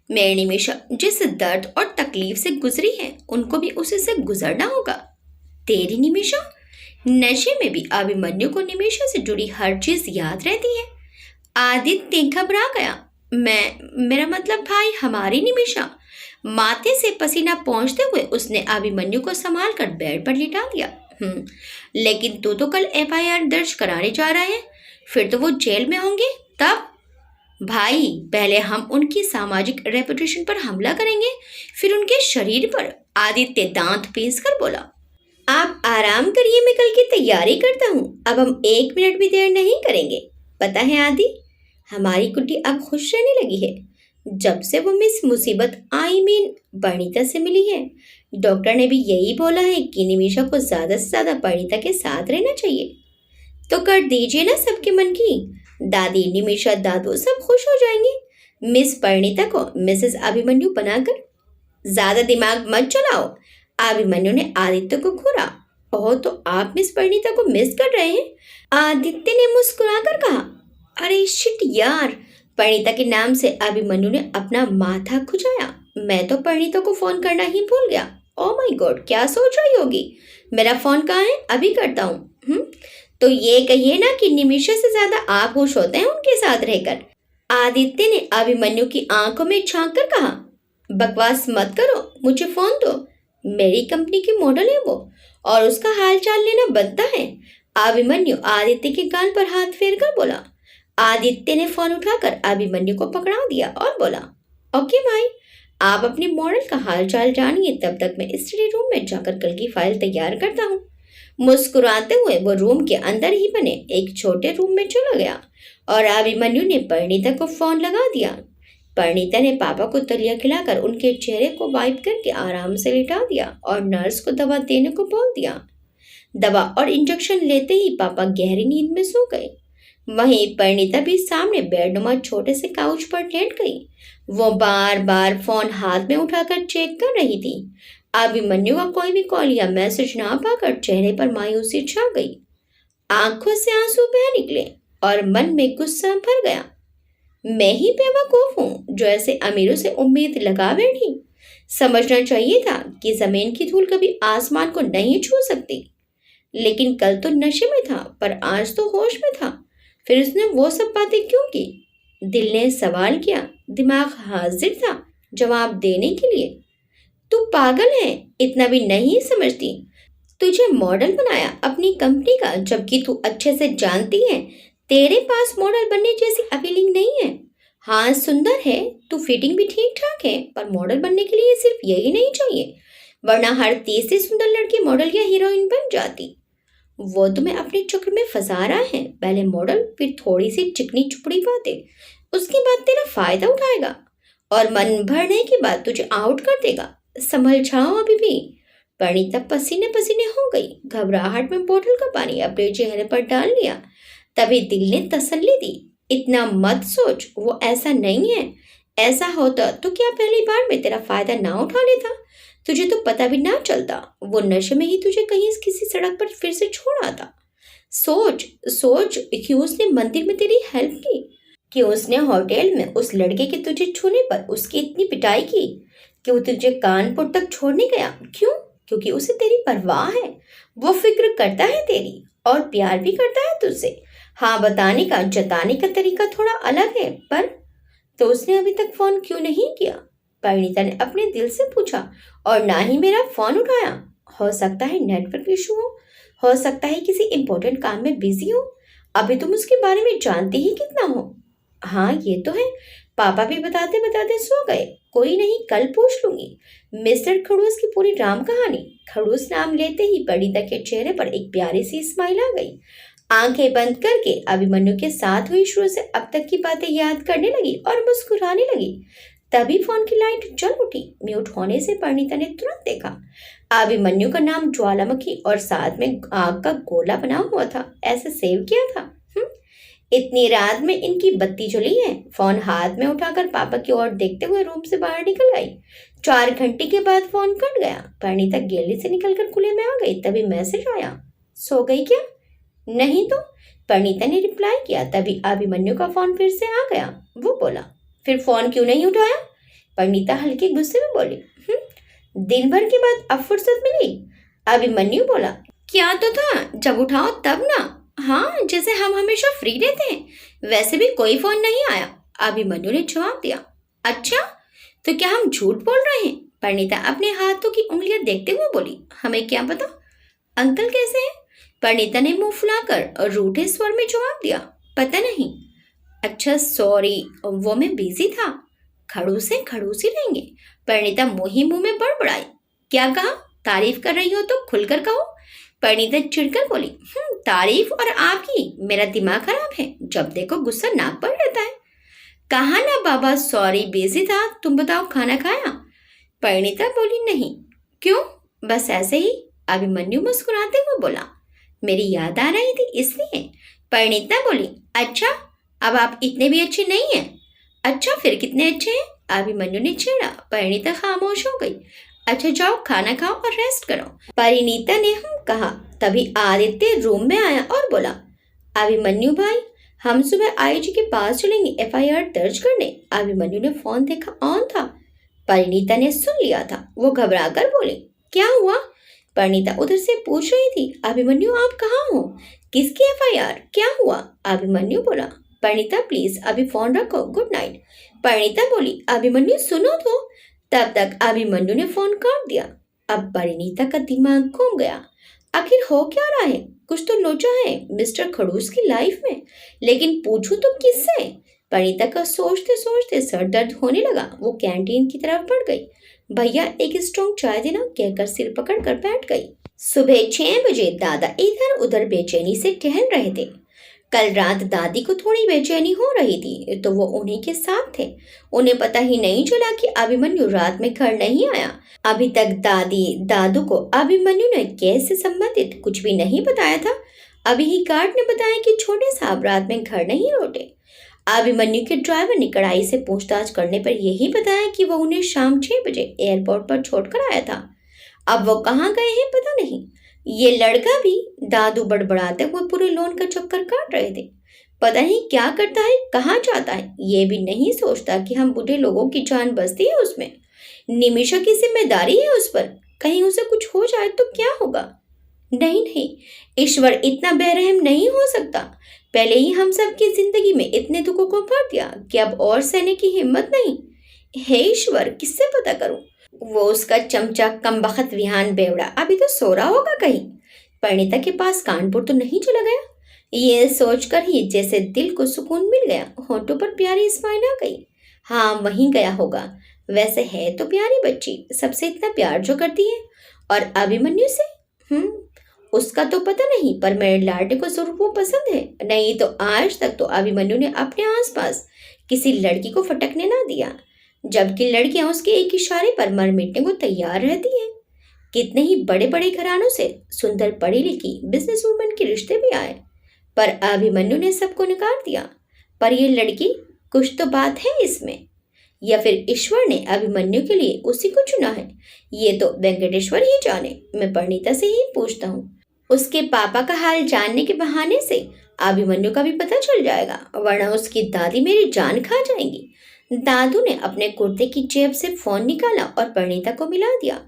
Speaker 1: मेरी निमिषा जिस दर्द और तकलीफ से गुजरी है उनको भी उसी से गुजरना होगा। तेरी निमिषा? नशे में भी अभिमन्यु को निमिषा से जुड़ी हर चीज याद रहती है। आदित्य घबरा गया। मेरा मतलब भाई हमारी निमिषा। माथे से पसीना पोंछते हुए उसने अभिमन्यु को संभाल कर बेड पर लिटा दिया। लेकिन तू तो कल FIR दर्ज कराने जा रहा है, फिर तो वो जेल में होंगे। तब भाई पहले हम उनकी सामाजिक रेपुटेशन पर हमला करेंगे, फिर उनके शरीर पर। आदित्य दांत पीस कर बोला। आप आराम करिए, मैं कल की तैयारी करता हूँ। अब हम 1 मिनट भी देर नहीं करेंगे। पता है आदि, हमारी गुड्डी अब खुश रहने लगी है जब से वो मिस मुसीबत परिणीता से मिली है। डॉक्टर ने भी यही बोला है कि निमिषा को ज्यादा से ज्यादा परिणीता के साथ रहना चाहिए। तो कर दीजिए ना सबके मन की। दादी, निमिषा, दादू सब खुश हो जाएंगे। मिस परिणीता को मिसेस अभिमन्यु बनाकर। ज्यादा दिमाग मत चलाओ, अभिमन्यु ने आदित्य को घूरा। ओह, तो आप मिस परिणीता को मिस कर रहे हैं? आदित्य ने मुस्कुराकर कहा। अरे शिट यार, परिणीता के नाम से अभिमन्यु ने अपना माथा खुजाया। मैं तो परिणीता को फोन करना ही भूल गया। ओह माय गॉड, क्या सोच रही होगी? मेरा फोन कहाँ है? अभी करता हूँ। तो ये कहिए ना कि निमिषा से ज्यादा आप खुश होते हैं उनके साथ रहकर। आदित्य ने अभिमन्यु की आंखों में झांक कर कहा। बकवास मत करो, मुझे फोन दो। मेरी कंपनी की मॉडल है वो, और उसका हाल चाल लेना बनता है। अभिमन्यु आदित्य के गाल पर हाथ फेर कर बोला। आदित्य ने फोन उठाकर अभिमन्यु को पकड़ा दिया और बोला, ओके भाई, आप अपने मॉडल का हाल चाल जानिए, तब तक मैं स्टडी रूम में जाकर कल की फाइल तैयार करता हूँ। मुस्कुराते हुए वो रूम के अंदर ही बने एक छोटे रूम में चला गया और अभिमन्यु ने परिणीता को फोन लगा दिया। परिणीता ने पापा को दलिया खिलाकर उनके चेहरे को वाइप करके आराम से लिटा दिया और नर्स को दवा देने को बोल दिया। दवा और इंजेक्शन लेते ही पापा गहरी नींद में सो गए। वहीं परिणीता भी सामने बेडनुमा छोटे से काउच पर लेट गई। वो बार बार फोन हाथ में उठाकर चेक कर रही थी। अभिमन्यु का कोई भी कॉल या मैसेज ना पाकर चेहरे पर मायूसी छा गई। आंखों से आंसू बह निकले और मन में गुस्सा भर गया। मैं ही बेवकूफ हूँ जो ऐसे अमीरों से उम्मीद लगा बैठी। समझना चाहिए था कि जमीन की धूल कभी आसमान को नहीं छू सकती। लेकिन कल तो नशे में था, पर आज तो होश में था। फिर उसने वो सब बातें क्यों की? दिल ने सवाल किया। दिमाग हाजिर था जवाब देने के लिए। तू पागल है, इतना भी नहीं समझती। तुझे मॉडल बनाया अपनी कंपनी का, जबकि तू अच्छे से जानती है तेरे पास मॉडल बनने जैसी अपीलिंग नहीं है। हाँ सुंदर है, तू फिटिंग भी ठीक ठाक है, पर मॉडल बनने के लिए सिर्फ यही नहीं चाहिए, वरना हर तीसरी सुंदर लड़की मॉडल या हीरोइन बन जाती। वो तुम्हें अपने चक्र में फंसा रहा है। पहले मॉडल, फिर थोड़ी सी चिकनी चुपड़ी बातें, उसके बाद तेरा फायदा उठाएगा और मन भरने के बाद तुझे आउट कर देगा। संभल जाओ अभी भी। परिणीता पसीने पसीने हो गई। घबराहट में बोतल का पानी अपने चेहरे पर डाल लिया। तभी दिल ने तसल्ली दी। इतना मत सोच, वो ऐसा नहीं है। ऐसा होता तो क्या पहली बार में तेरा फायदा ना उठा लेता? तुझे तो पता भी ना चलता। वो नशे में ही तुझे कहीं किसी सड़क पर फिर से छोड़ आता। सोच सोच, क्यों उसने मंदिर में तेरी हेल्प की, क्यों उसने होटल में उस लड़के के तुझे छूने पर उसकी इतनी पिटाई की, क्यों तुझे कानपुर तक छोड़ने गया। क्यों? क्योंकि उसे तेरी परवाह है। वो फिक्र करता है तेरी और प्यार भी करता है तुझसे। हाँ बताने का, जताने का तरीका थोड़ा अलग है, पर तो उसने अभी तक फोन क्यों नहीं किया? परिणीता ने अपने दिल से पूछा। और ना ही मेरा फोन उठाया। हो सकता है नेटवर्क इशू हो सकता है किसी इंपॉर्टेंट काम में बिजी हो। अभी तुम उसके बारे में जानते ही कितना हो। हाँ ये तो है, पापा भी बताते बताते सो गए। कोई नहीं, कल पूछ लूंगी। मिस्टर खड़ूस की पूरी राम कहानी। खड़ूस नाम लेते ही परिणीता के चेहरे पर एक प्यारी सी स्माइल आ गई। आंखें बंद करके अभिमन्यु के साथ हुई शुरू से अब तक की बातें याद करने लगी और मुस्कुराने लगी। तभी फोन की लाइट जल उठी। म्यूट होने से परिणीता ने तुरंत देखा। अभिमन्यु का नाम ज्वालामुखी और साथ में आग का गोला बना हुआ था। ऐसे सेव किया था। इतनी रात में इनकी बत्ती जली है। फोन हाथ में उठाकर पापा की ओर देखते हुए रूम से बाहर निकल आई। 4 घंटे के बाद फोन कट गया। परिणीता गैलरी से निकलकर खुले में आ गई। तभी मैसेज आया। सो गई क्या? नहीं तो, परिणीता ने रिप्लाई किया। तभी अभिमन्यु का फोन फिर से आ गया। वो बोला, फिर फोन क्यों नहीं उठाया? परिणीता हल्के गुस्से में बोली। दिन भर के बाद अब फुर्सत मिली? अभिमन्यु बोला। क्या तो था, जब उठाओ तब ना। हाँ, जैसे हम हमेशा फ्री रहते हैं। वैसे भी कोई फोन नहीं आया, अभिमन्यु ने जवाब दिया। अच्छा, तो क्या हम झूठ बोल रहे हैं? परिणीता अपने हाथों की उंगलियां देखते हुए बोली। हमें क्या पता। अंकल कैसे हैं? परिणीता ने मुंह फुलाकर और रूठे स्वर में जवाब दिया। पता नहीं। अच्छा सॉरी, वो मैं बिजी था। खड़ूस है, खड़ूस ही रहेंगे। परिणीता मुंह में बड़बड़ाई। क्या कहा? तारीफ कर रही हो तो खुलकर कहो। परिणीता चिढ़कर बोली। तारीफ और आपकी, मेरा दिमाग खराब है। जब देखो गुस्सा नाक पर रहता है। कहा ना बाबा सॉरी, बिजी था। तुम बताओ, खाना खाया? परिणीता बोली। नहीं। क्यों? बस ऐसे ही। अभिमन्यु मुस्कुराते हुए बोला। मेरी याद आ रही थी इसलिए। परिणीता बोली। अच्छा, अब आप इतने भी अच्छे नहीं हैं। अच्छा, फिर कितने अच्छे हैं? अभिमन्यु ने छेड़ा। परिणीता खामोश हो गई। अच्छा जाओ, खाना खाओ और रेस्ट करो, परिणीता ने कहा। तभी आदित्य रूम में आया और बोला। अभिमन्यु भाई, हम सुबह आईजी के पास चलेंगे एफआईआर दर्ज करने। अभिमन्यु ने फोन देखा, ऑन था। परिणीता ने सुन लिया था। वो घबरा कर बोली। क्या हुआ? परिणीता उधर से पूछ रही थी। अभिमन्यु आप कहाँ हो? किसकी एफआईआर? क्या हुआ? अभिमन्यु बोला। परिणीता प्लीज अभी फोन रखो, गुड नाइट। परिणीता बोली। अभिमन्यु सुनो तो। तब तक अभिमन्यु ने फोन काट दिया। अब परिणीता का दिमाग घूम गया। आखिर हो क्या रहा है? कुछ तो लोचा है मिस्टर खड़ूस की लाइफ में, लेकिन पूछूं तो किससे? परिणीता का सोचते सोचते सर दर्द होने लगा। वो कैंटीन की तरफ बढ़ गई। भैया एक स्ट्रॉन्ग चाय देना, कहकर सिर पकड़ कर बैठ गई। सुबह 6 बजे दादा इधर उधर बेचैनी से टहल रहे थे। कल रात दादी को थोड़ी बेचैनी हो रही थी, तो वो उन्हीं के साथ थे। उन्हें पता ही नहीं चला कि अभिमन्यु रात में घर नहीं आया। अभी तक दादी दादू को अभिमन्यु ने केस से संबंधित कुछ भी नहीं बताया था। अभी ही गार्ड ने बताया कि छोटे साहब रात में घर नहीं लौटे। अभिमन्यु के ड्राइवर ने कड़ाई से पूछताछ करने पर यही बताया कि वो उन्हें शाम 6 बजे एयरपोर्ट पर छोड़कर आया था। अब वो कहाँ गए हैं पता नहीं। ये लड़का भी, दादू बड़बड़ाते हुए पूरे लोन का चक्कर काट रहे थे। पता नहीं क्या करता है, कहाँ जाता है। ये भी नहीं सोचता कि हम बूढ़े लोगों की जान बसती है उसमें। निमिषा की जिम्मेदारी है उस पर। कहीं उसे कुछ हो जाए तो क्या होगा? नहीं नहीं, ईश्वर इतना बेरहम नहीं हो सकता। पहले ही हम सब की जिंदगी में इतने दुखों को भर दिया कि अब और सहने की हिम्मत नहीं। हे ईश्वर, किससे पता करूं? वो उसका चमचा कमबख्त विहान बेवड़ा अभी तो सो रहा होगा कहीं। परिणीता के पास कानपुर तो नहीं चला गया? ये सोचकर ही जैसे दिल को सुकून मिल गया, होठों पर प्यारी स्माइल आ गई। हाँ, वहीं गया होगा। वैसे है तो प्यारी बच्ची, सबसे इतना प्यार जो करती है। और अभिमन्यु से? उसका तो पता नहीं, पर मेरे लाडले को जरूर वो पसंद है। नहीं तो आज तक तो अभिमन्यु ने अपने आसपास किसी लड़की को फटकने ना दिया, जबकि लड़कियां उसके एक इशारे पर मर मिटने को तैयार रहती हैं। कितने ही बड़े बड़े घरानों से सुंदर पढ़ी लिखी बिजनेस वुमन के रिश्ते भी आए, पर अभिमन्यु ने सबको नकार दिया। पर ये लड़की, कुछ तो बात है इसमें, या फिर ईश्वर ने अभिमन्यु के लिए उसी को चुना है। ये तो वेंकटेश्वर ही जाने। मैं परिणीता से ही पूछता हूँ। उसके पापा का हाल जानने के बहाने से अभिमन्यु का भी पता चल जाएगा, वरना उसकी दादी मेरी जान खा जाएंगी। दादू ने अपने कुर्ते की जेब से फोन निकाला और परिणीता को मिला दिया।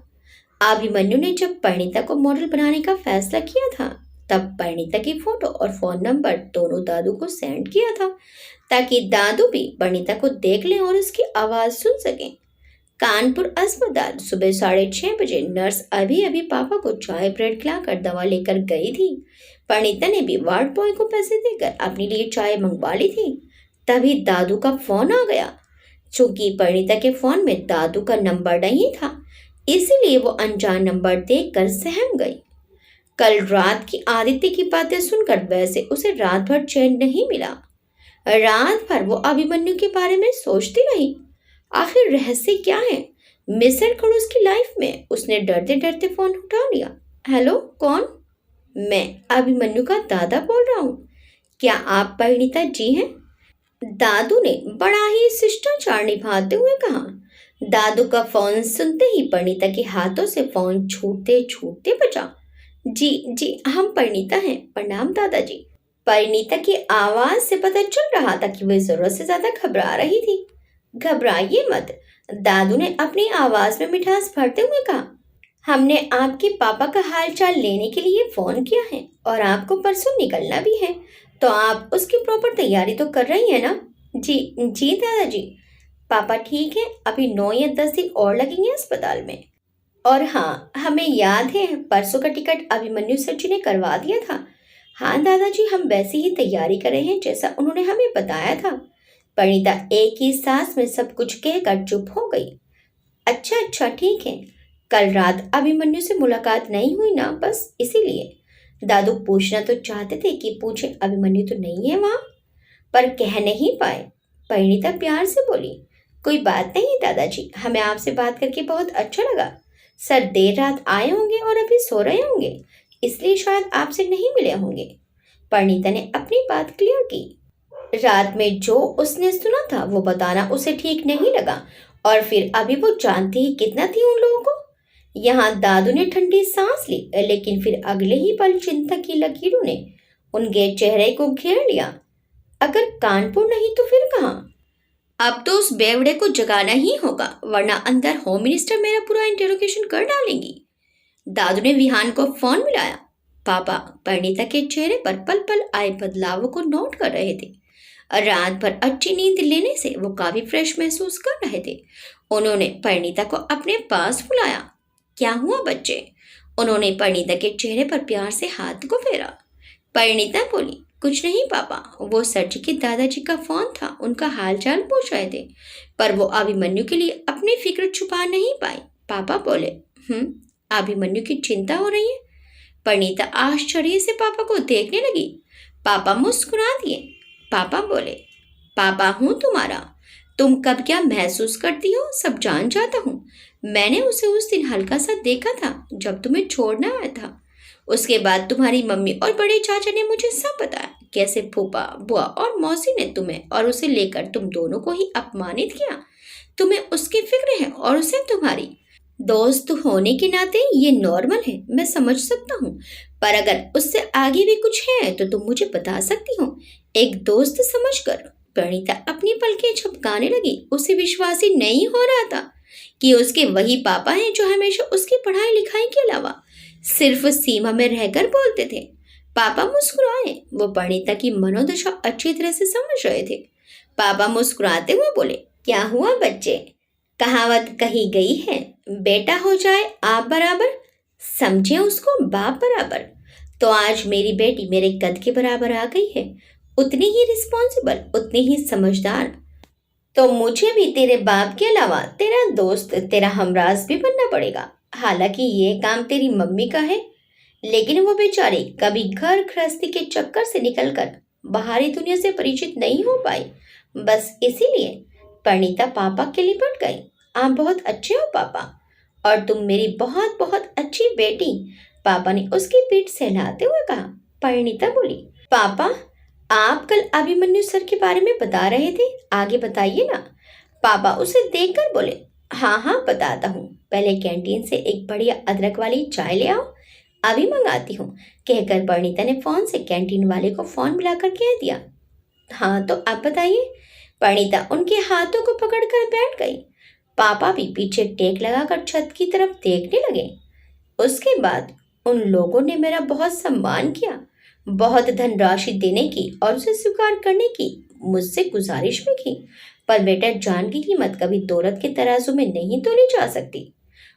Speaker 1: अभिमन्यु ने जब परिणीता को मॉडल बनाने का फैसला किया था, तब परिणीता की फोटो और फोन नंबर दोनों दादू को सेंड किया था, ताकि दादू भी परिणीता को देख लें और उसकी आवाज सुन सकें। कानपुर अस्पताल सुबह 6:30 बजे नर्स अभी अभी पापा को चाय ब्रेड खिलाकर दवा लेकर गई थी। परिणीता ने भी वार्ड बॉय को पैसे देकर अपने लिए चाय मंगवा ली थी। तभी दादू का फोन आ गया। चूंकि परिणीता के फोन में दादू का नंबर नहीं था, इसीलिए वो अनजान नंबर देखकर सहम गई। कल रात की आदित्य की बातें सुनकर वैसे उसे रात भर चैन नहीं मिला। रात भर वो अभिमन्यु के बारे में सोचती रही। आखिर रहस्य क्या है? मिसर खड़ूस उसकी लाइफ में। उसने डरते डरते फोन उठा लिया। हेलो, कौन? मैं अभिमन्यु का दादा बोल रहा हूँ। क्या आप परिणीता जी हैं? दादू ने बड़ा ही शिष्टाचार निभाते हुए कहा। दादू का फोन सुनते ही परिणीता के हाथों से फोन छूटते छूटते बचा। जी जी, हम परिणीता हैं। प्रणाम दादाजी। परिणीता की आवाज से पता चल रहा था कि वह जरूरत से ज्यादा घबरा रही थी। घबराइए मत, दादू ने अपनी आवाज में मिठास भरते हुए कहा। हमने आपके पापा का हालचाल लेने के लिए फोन किया है और आपको परसों निकलना भी है, तो आप उसकी प्रॉपर तैयारी तो कर रही है ना? जी जी दादाजी। पापा ठीक है, अभी 9 या 10 दिन और लगेंगे अस्पताल में। और हाँ, हमें याद है परसों का टिकट अभिमन्यु सर जी ने करवा दिया था। हाँ दादाजी, हम वैसी ही तैयारी कर रहे हैं जैसा उन्होंने हमें बताया था। परिणीता एक ही सांस में सब कुछ कहकर चुप हो गई। अच्छा अच्छा, ठीक है। कल रात अभिमन्यु से मुलाकात नहीं हुई ना, बस इसीलिए। दादू पूछना तो चाहते थे कि पूछे अभिमन्यु तो नहीं है वहां, पर कह नहीं पाए। परिणीता प्यार से बोली, कोई बात नहीं दादाजी, हमें आपसे बात करके बहुत अच्छा लगा। सर देर रात आए होंगे और अभी सो रहे होंगे, इसलिए शायद आपसे नहीं मिले होंगे। परिणीता ने अपनी बात क्लियर की। रात में जो उसने सुना था वो बताना उसे ठीक नहीं लगा, और फिर अभी वो जानती ही कितना थी उन लोगों को। यहाँ दादू ने ठंडी सांस ली, लेकिन फिर अगले ही पल चिंता की लकीरों ने उनके चेहरे को घेर लिया। अगर कानपुर नहीं तो फिर कहाँ? अब तो उस बेवड़े को जगाना ही होगा, वरना अंदर होम मिनिस्टर मेरा पूरा इंटरोगेशन कर डालेंगी। दादू ने विहान को फोन मिलाया। पापा परिणीता के चेहरे पर पल पल आए बदलावों को नोट कर रहे थे। रात भर अच्छी नींद लेने से वो काफी फ्रेश महसूस कर रहे थे। उन्होंने परिणीता को अपने पास बुलाया। क्या हुआ बच्चे? उन्होंने परिणीता के चेहरे पर प्यार से हाथ को फेरा। परिणीता बोली, कुछ नहीं पापा, वो सर जी के दादाजी का फोन था, उनका हालचाल पूछ रहे थे, पर वो अभिमन्यु के लिए अपनी फिक्र छुपा नहीं पाई। पापा बोले, अभिमन्यु की चिंता हो रही है? परिणीता आश्चर्य से पापा को देखने लगी। पापा मुस्कुरा दिए। पापा बोले, पापा हूँ तुम्हारा, तुम कब क्या महसूस करती हो सब जान जाता हूँ। मैंने उसे उस दिन हल्का सा देखा था जब तुम्हें छोड़ना आया था। उसके बाद तुम्हारी मम्मी और बड़े चाचा ने मुझे सब बताया, कैसे फूफा बुआ और मौसी ने तुम्हें और उसे लेकर तुम दोनों को ही अपमानित किया। तुम्हें उसकी फिक्र है और उसे तुम्हारी। दोस्त होने के नाते ये नॉर्मल है, मैं समझ सकता हूँ, पर अगर उससे आगे भी कुछ है तो तुम मुझे बता सकती हो, एक दोस्त समझकर। प्रणीता अपनी पलकें झपकाने लगी। उसे विश्वास ही नहीं हो रहा था कि उसके वही पापा हैं जो हमेशा उसकी पढ़ाई लिखाई के अलावा सिर्फ सीमा में रहकर बोलते थे। पापा मुस्कुराए। वो परिणीता की मनोदशा अच्छी तरह से समझ रहे थे। पापा मुस्कुराते हुए बोले, क्या हुआ बच्चे? कहावत कही गई है, बेटा हो जाए आप बराबर, समझे उसको बाप बराबर। तो आज मेरी बेटी मेरे कद के बराबर आ गई है, उतनी ही रिस्पॉन्सिबल, उतनी ही समझदार। तो मुझे भी तेरे बाप के अलावा तेरा दोस्त, तेरा हमराज भी बनना पड़ेगा। हालांकि ये काम तेरी मम्मी का है, लेकिन वो बेचारी कभी घर गृहस्थी के चक्कर से निकलकर बाहरी दुनिया से परिचित नहीं हो पाई। बस इसीलिए परिणीता पापा के लिपट गई। आप बहुत अच्छे हो पापा, और तुम मेरी बहुत बहुत अच्छी बेटी, पापा ने उसकी पीठ सहलाते हुए कहा। परिणीता बोली, पापा आप कल अभिमन्यु सर के बारे में बता रहे थे, आगे बताइए ना। पापा उसे देखकर बोले, हाँ हाँ बताता हूँ, पहले कैंटीन से एक बढ़िया अदरक वाली चाय ले आओ, अभी मंगाती हूँ, कहकर परिणीता ने फोन से कैंटीन वाले को फोन मिलाकर कह दिया। हाँ तो अब बताइए। परिणीता उनके हाथों को पकड़कर बैठ गई। पापा भी पीछे टेक लगाकर छत की तरफ देखने लगे। उसके बाद उन लोगों ने मेरा बहुत सम्मान किया, बहुत धनराशि देने की और उसे स्वीकार करने की मुझसे गुजारिश भी की, पर बेटा जान की कीमत कभी दौलत के तराजू में नहीं तोली जा सकती।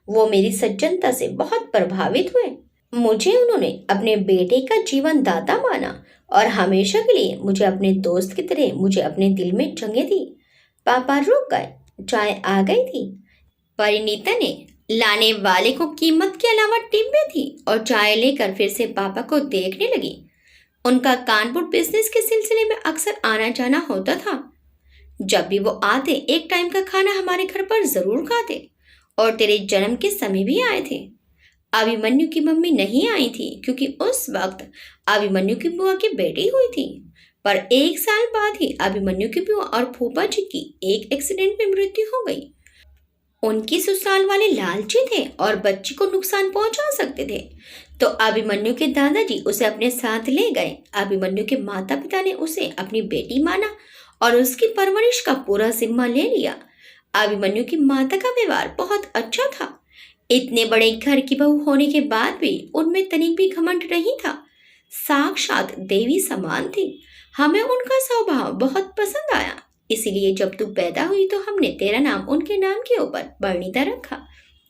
Speaker 1: वो मेरी सज्जनता से बहुत प्रभावित हुए। मुझे उन्होंने अपने बेटे का जीवन दाता माना और हमेशा के लिए मुझे अपने दोस्त की तरह मुझे अपने दिल में जगह दी। पापा रुक गए। चाय आ गई थी। परिणीता ने लाने वाले को कीमत के अलावा टिप भी थी और चाय लेकर फिर से पापा को देखने लगी। उनका कानपुर बिजनेस के सिलसिले में अक्सर आना जाना होता था। जब भी वो आते एक टाइम का खाना हमारे घर पर जरूर खाते, और तेरे जन्म के समय भी आए थे। अभिमन्यु की मम्मी नहीं आई थी क्योंकि उस वक्त अभिमन्यु की बुआ की बेटी हुई थी, पर 1 साल बाद ही अभिमन्यु की बुआ और फूफा जी की एक एक्सीडेंट में मृत्यु हो गई। उनकी ससुराल वाले लालची थे और बच्ची को नुकसान पहुंचा सकते थे, तो अभिमन्यु के दादाजी उसे अपने साथ ले गए। अभिमन्यु के माता पिता ने उसे अपनी बेटी माना और उसकी परवरिश का पूरा जिम्मा ले लिया। अभिमन्यु की माता का व्यवहार बहुत अच्छा था। इतने बड़े घर की बहू होने के बाद भी उनमें तनिक भी घमंड नहीं था। साक्षात देवी समान थी। हमें उनका स्वभाव बहुत पसंद आया, इसीलिए जब तू पैदा हुई तो हमने तेरा नाम उनके नाम के ऊपर परिणीता रखा।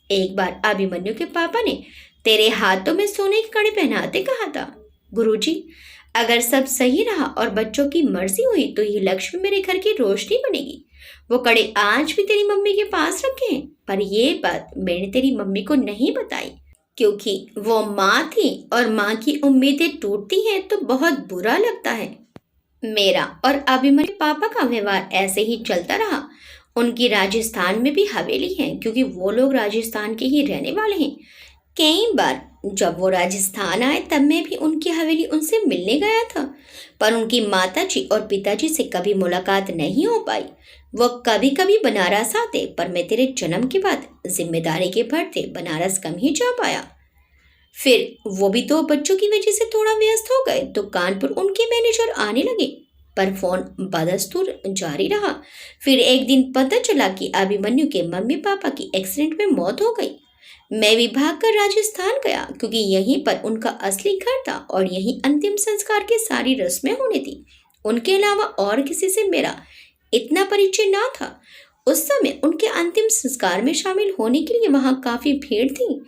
Speaker 1: एक बार अभिमन्यु के पापा ने तेरे हाथों में सोने के कड़े पहनाते कहा था, गुरुजी अगर सब सही रहा और बच्चों की मर्जी हुई तो ये लक्ष्मी मेरे घर की रोशनी बनेगी। वो कड़े आज भी तेरी मम्मी के पास रखे हैं, पर ये बात मैंने तेरी मम्मी को नहीं बताई क्योंकि वो माँ थी और माँ की उम्मीदें टूटती हैं तो बहुत बुरा लगता है। मेरा और अभिमन्यु पापा का व्यवहार ऐसे ही चलता रहा। उनकी राजस्थान में भी हवेली है क्योंकि वो लोग राजस्थान के ही रहने वाले हैं। कई बार जब वो राजस्थान आए तब मैं भी उनकी हवेली उनसे मिलने गया था, पर उनकी माताजी और पिताजी से कभी मुलाकात नहीं हो पाई। वो कभी कभी बनारस आते, पर मैं तेरे जन्म के बाद जिम्मेदारी के बढ़ते बनारस कम ही जा पाया। फिर वो भी 2 बच्चों की वजह से थोड़ा व्यस्त हो गए तो कानपुर उनके मैनेजर आने लगे, पर फोन बदस्तूर जारी रहा। फिर एक दिन पता चला कि अभिमन्यु के मम्मी पापा की एक्सीडेंट में मौत हो गई। मैं भी भागकर राजस्थान गया क्योंकि यहीं पर उनका असली घर था और यहीं अंतिम संस्कार की सारी रस्में होनी थी। उनके अलावा और किसी से मेरा इतना परिचय ना था। उस समय उनके अंतिम संस्कार में शामिल होने के लिए वहां काफी भीड़ थी।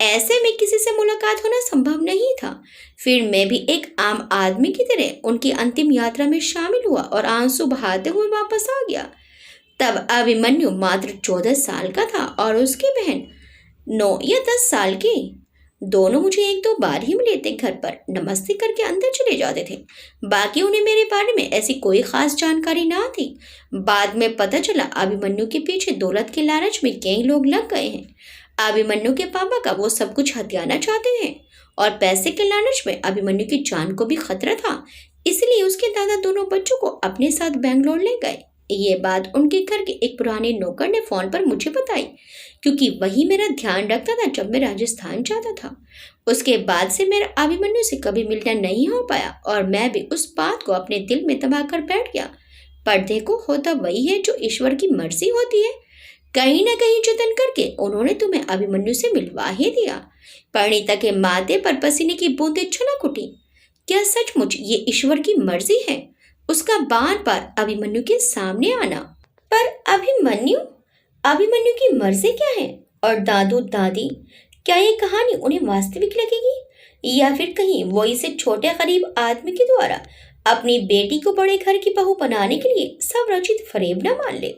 Speaker 1: ऐसे में किसी से मुलाकात होना संभव नहीं था। फिर मैं भी एक आम आदमी की तरह उनकी अंतिम यात्रा में शामिल हुआ और आंसू बहाते हुए वापस आ गया। तब अभिमन्यु मात्र 14 साल का था और उसकी बहन 9 या 10 साल की। दोनों मुझे 1-2 बार ही मिले थे, घर पर नमस्ते करके अंदर चले जाते थे। बाकी उन्हें मेरे बारे में ऐसी कोई खास जानकारी ना थी। बाद में पता चला अभिमन्यु के पीछे दौलत के लालच में कई लोग लग गए हैं। अभिमन्यु के पापा का वो सब कुछ हथियाना चाहते हैं और पैसे के लालच में अभिमन्यु की जान को भी खतरा था, इसलिए उसके दादा दोनों बच्चों को अपने साथ बेंगलोर ले गए। ये बात उनके घर के एक पुराने नौकर ने फोन पर मुझे बताई क्योंकि वही मेरा ध्यान रखता था जब मैं राजस्थान जाता था। उसके बाद से मेरा अभिमन्यु से कभी मिलना नहीं हो पाया और मैं भी उस बात को अपने दिल में दबा कर बैठ गया। पर देखो, होता वही है जो ईश्वर की मर्जी होती है। कहीं न कहीं जतन करके उन्होंने तुम्हें अभिमन्यु से मिलवा ही दिया। परिणीता के माथे पर पसीने की बूंदें छलक उठी। क्या सचमुच ये ईश्वर की मर्जी है? उसका बार बार अभिमन्यु के सामने आना। पर अभिमन्यु अभिमन्यु की मर्जी क्या है? और दादू दादी, क्या ये कहानी उन्हें वास्तविक लगेगी या फिर कहीं वो इसे छोटे गरीब आदमी के द्वारा अपनी बेटी को बड़े घर की बहू बनाने के लिए सब रचित फरेब न मान ले?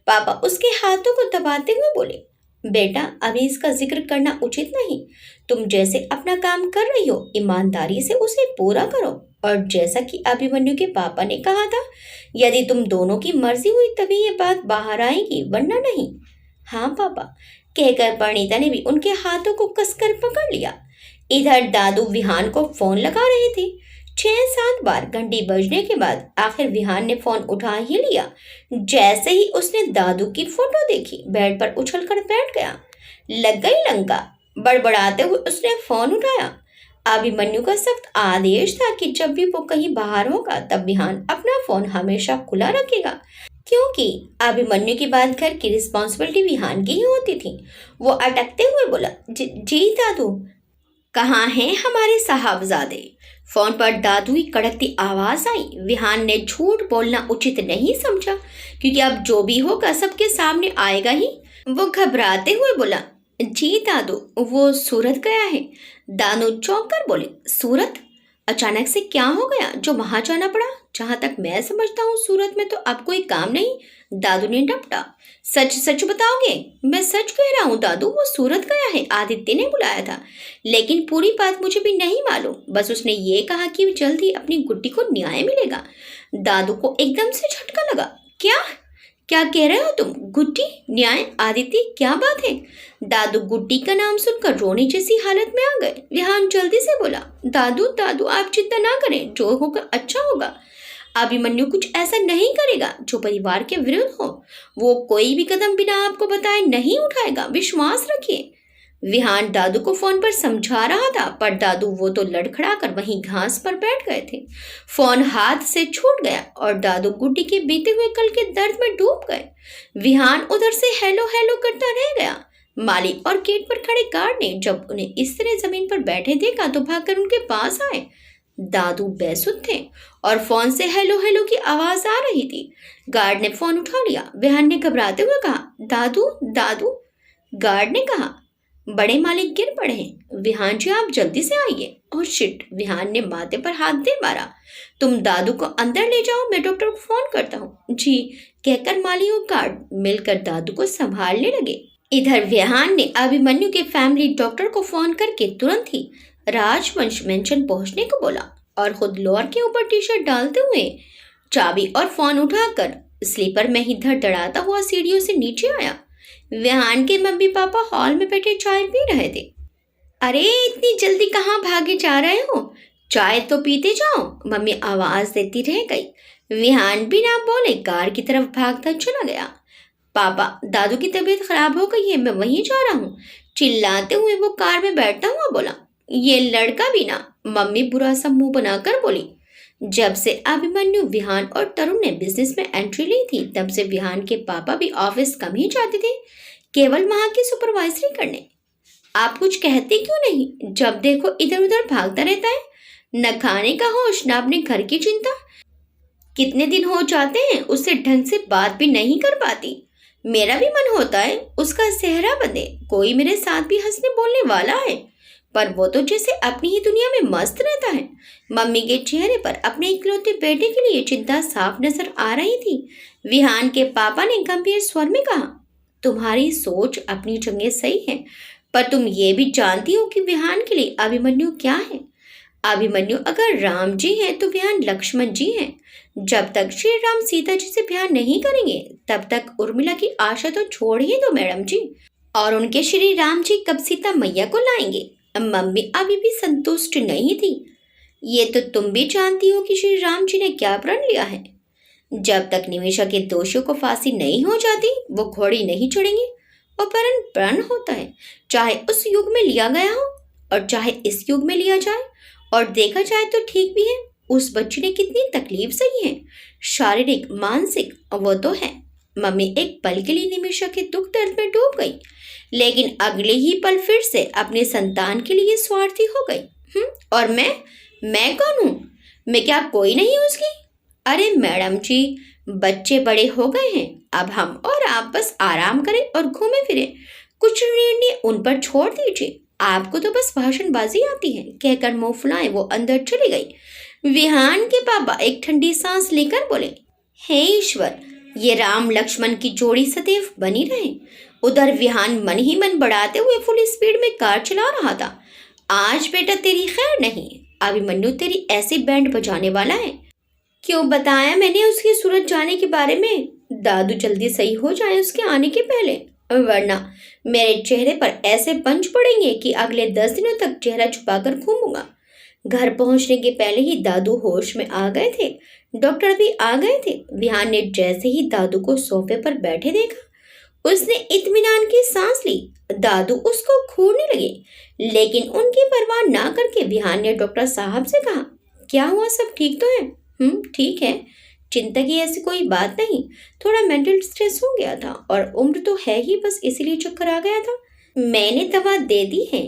Speaker 1: पापा उसके हाथों को दबाते हुए बोले, बेटा अभी इसका जिक्र करना उचित नहीं। तुम जैसे अपना काम कर रही हो ईमानदारी से उसे पूरा करो। और जैसा कि अभिमन्यु के पापा ने कहा था, यदि तुम दोनों की मर्जी हुई तभी ये बात बाहर आएगी, वरना नहीं। हाँ पापा, कहकर परिणीता ने भी उनके हाथों को कसकर पकड़ लिया। इधर दादू विहान को फोन लगा रहे थे। 6-7 बार घंटी बजने के बाद आखिर विहान ने फोन उठा ही लिया। जैसे ही उसने दादू की फोटो देखी, बेड पर उछलकर बैठ गया। लग गई लंका। बड़बड़ाते हुए उसने फोन उठाया। अभिमन्यु का सख्त आदेश था कि जब भी वो कहीं बाहर होगा तब विहान अपना फोन हमेशा खुला रखेगा, क्योंकि अभिमन्यु की बाद घर की रिस्पॉन्सिबिलिटी विहान की ही होती थी। वो अटकते हुए बोला, जी दादू। कहाँ हैं हमारे साहबजादे? फोन पर दादू की कड़कती आवाज आई। विहान ने झूठ बोलना उचित नहीं समझा, क्योंकि अब जो भी होगा सबके सामने आएगा ही। वो घबराते हुए बोला, जी दादू, वो सूरत गया है। दादू चौंक कर बोले, सूरत? अचानक से क्या हो गया जो वहां जाना पड़ा? जहां तक मैं समझता हूँ सूरत में तो अब कोई काम नहीं। दादू ने डपटा। सच सच बताओगे? मैं सच कह रहा हूँ दादू, वो सूरत गया है। आदित्य ने बुलाया था, लेकिन पूरी बात मुझे भी नहीं मालूम। बस उसने ये कहा कि जल्द ही अपनी गुड्डी को न्याय मिलेगा। दादू को एकदम से झटका लगा। क्या क्या कह रहे हो तुम? गुड्डी न्याय? आदित्य, क्या बात है? दादू गुड्डी का नाम सुनकर रोने जैसी हालत में आ गए। विहान जल्दी से बोला, दादू दादू, आप चिंता ना करें, जो होगा अच्छा होगा। अभिमन्यु कुछ ऐसा नहीं करेगा जो परिवार के विरुद्ध हो। वो कोई भी कदम बिना आपको बताए नहीं उठाएगा, विश्वास रखिए। विहान दादू को फोन पर समझा रहा था, पर दादू वो तो लड़खड़ा कर वहीं घास पर बैठ गए थे। फोन हाथ से छूट गया और दादू गुड्डी के बीते हुए कल के दर्द में डूब गए। विहान उधर से हेलो हेलो करता रह गया। माली और गेट पर खड़े गार्ड ने जब उन्हें इस तरह जमीन पर बैठे देखा तो भागकर उनके पास आए। दादू बेसुध थे और फोन से हेलो हेलो की आवाज आ रही थी। गार्ड ने फोन उठा लिया। विहान ने घबराते हुए कहा, दादू दादू। गार्ड ने कहा, बड़े मालिक गिर पड़े हैं। विहान जी, आप जल्दी से आइए। Oh shit! विहान ने माथे पर हाथ दे मारा। तुम दादू को अंदर ले जाओ, मैं डॉक्टर को फोन करता हूँ। जी, कहकर माली और गार्ड मिलकर दादू को संभालने लगे। इधर विहान ने अभिमन्यु के फैमिली डॉक्टर को फोन करके तुरंत ही राजवंश मेंशन पहुंचने को बोला और खुद लोअर के ऊपर टी शर्ट डालते हुए चाबी और फोन उठाकर स्लीपर में ही धड़धड़ाता हुआ सीढ़ियों से नीचे आया। विहान के मम्मी पापा हॉल में बैठे चाय पी रहे थे। अरे इतनी जल्दी कहाँ भागे जा रहे हो? चाय तो पीते जाओ, मम्मी आवाज देती रह गई। विहान बिना बोले कार की तरफ भागता चला गया। पापा, दादू की तबीयत खराब हो गई है, मैं वहीं जा रहा हूँ। चिल्लाते हुए वो कार में बैठता हुआ बोला। ये लड़का भी ना, मम्मी बुरा सा मुंह बनाकर बोली। जब से अभिमन्यु, विहान और तरुण ने बिजनेस में एंट्री ली थी, तब से विहान के पापा भी ऑफिस कम ही जाते थे, केवल वहां की सुपरवाइजरी करने। आप कुछ कहते क्यों नहीं? जब देखो इधर उधर भागता रहता है, न खाने का होश न अपने घर की चिंता। कितने दिन हो जाते हैं उससे ढंग से बात भी नहीं कर पाती। मेरा भी मन होता है उसका सेहरा बंधे, कोई मेरे साथ भी हंसने बोलने वाला है, पर वो तो जैसे अपनी ही दुनिया में मस्त रहता है। मम्मी के चेहरे पर अपने इकलौते बेटे के लिए चिंता साफ नजर आ रही थी। विहान के पापा ने गंभीर स्वर में कहा, तुम्हारी सोच अपनी जगह सही है, पर तुम ये भी जानती हो कि विहान के लिए अभिमन्यु क्या है। अभिमन्यु अगर राम जी हैं तो विहान लक्ष्मण जी हैं। जब तक श्री राम सीता जी से ब्याह नहीं करेंगे तब तक उर्मिला की आशा तो छोड़ ही दो मैडम जी। और उनके श्री राम जी कब सीता मैया को लाएंगे? मम्मी अभी भी संतुष्ट नहीं थी। ये तो तुम भी जानती हो कि श्री राम जी ने क्या प्रण लिया है। जब तक निमिषा के दोषियों को फांसी नहीं हो जाती वो घोड़ी नहीं चढ़ेंगे। अपहरण प्रण होता है, चाहे उस युग में लिया गया हो और चाहे इस युग में लिया जाए। और देखा जाए तो ठीक भी है, उस बच्ची ने कितनी तकलीफ सही है, शारीरिक मानसिक, वो तो है। मम्मी एक पल के लिए निमिषा के दुख दर्द में डूब गई, लेकिन अगले ही पल फिर से अपने संतान के लिए स्वार्थी हो गई। और मैं कौन हूँ? मैं क्या कोई नहीं हूँ उसकी? अरे मैडम जी, बच्चे बड़े हो गए हैं, अब हम और आप बस आराम करें और घूमे फिरें। कुछ निर्णय उन पर छोड़ दीजिए। आपको तो बस भाषणबाजी आती है, कहकर मुंह फुलाए वो अंदर चली गई। विहान के पापा एक ठंडी सांस लेकर बोले, हे ईश्वर, ये राम लक्ष्मण की जोड़ी सदैव बनी रहे। उधर विहान मन ही मन बढ़ाते हुए फुल स्पीड में कार चला रहा था। आज बेटा तेरी खैर नहीं, अभिमन्यु तेरी ऐसी बैंड बजाने वाला है। क्यों बताया मैंने उसकी सूरत जाने के बारे में? दादू जल्दी सही हो जाए उसके आने के पहले, वरना मेरे चेहरे पर ऐसे पंच पड़ेंगे कि अगले 10 दिनों तक चेहरा छुपाकर घूमूंगा। घर पहुंचने के पहले ही दादू होश में आ गए थे। डॉक्टर भी आ गए थे। विहान ने जैसे ही दादू को सोफे पर बैठे देखा, उसने इत्मीनान की सांस ली। दादू उसको घूरने लगे, लेकिन उनकी परवाह ना करके विहान ने डॉक्टर साहब से कहा, क्या हुआ, सब ठीक तो है? ठीक है, चिंता की ऐसी कोई बात नहीं, थोड़ा मेंटल स्ट्रेस हो गया था और उम्र तो है ही, बस इसीलिए चक्कर आ गया था। मैंने दवा दे दी है,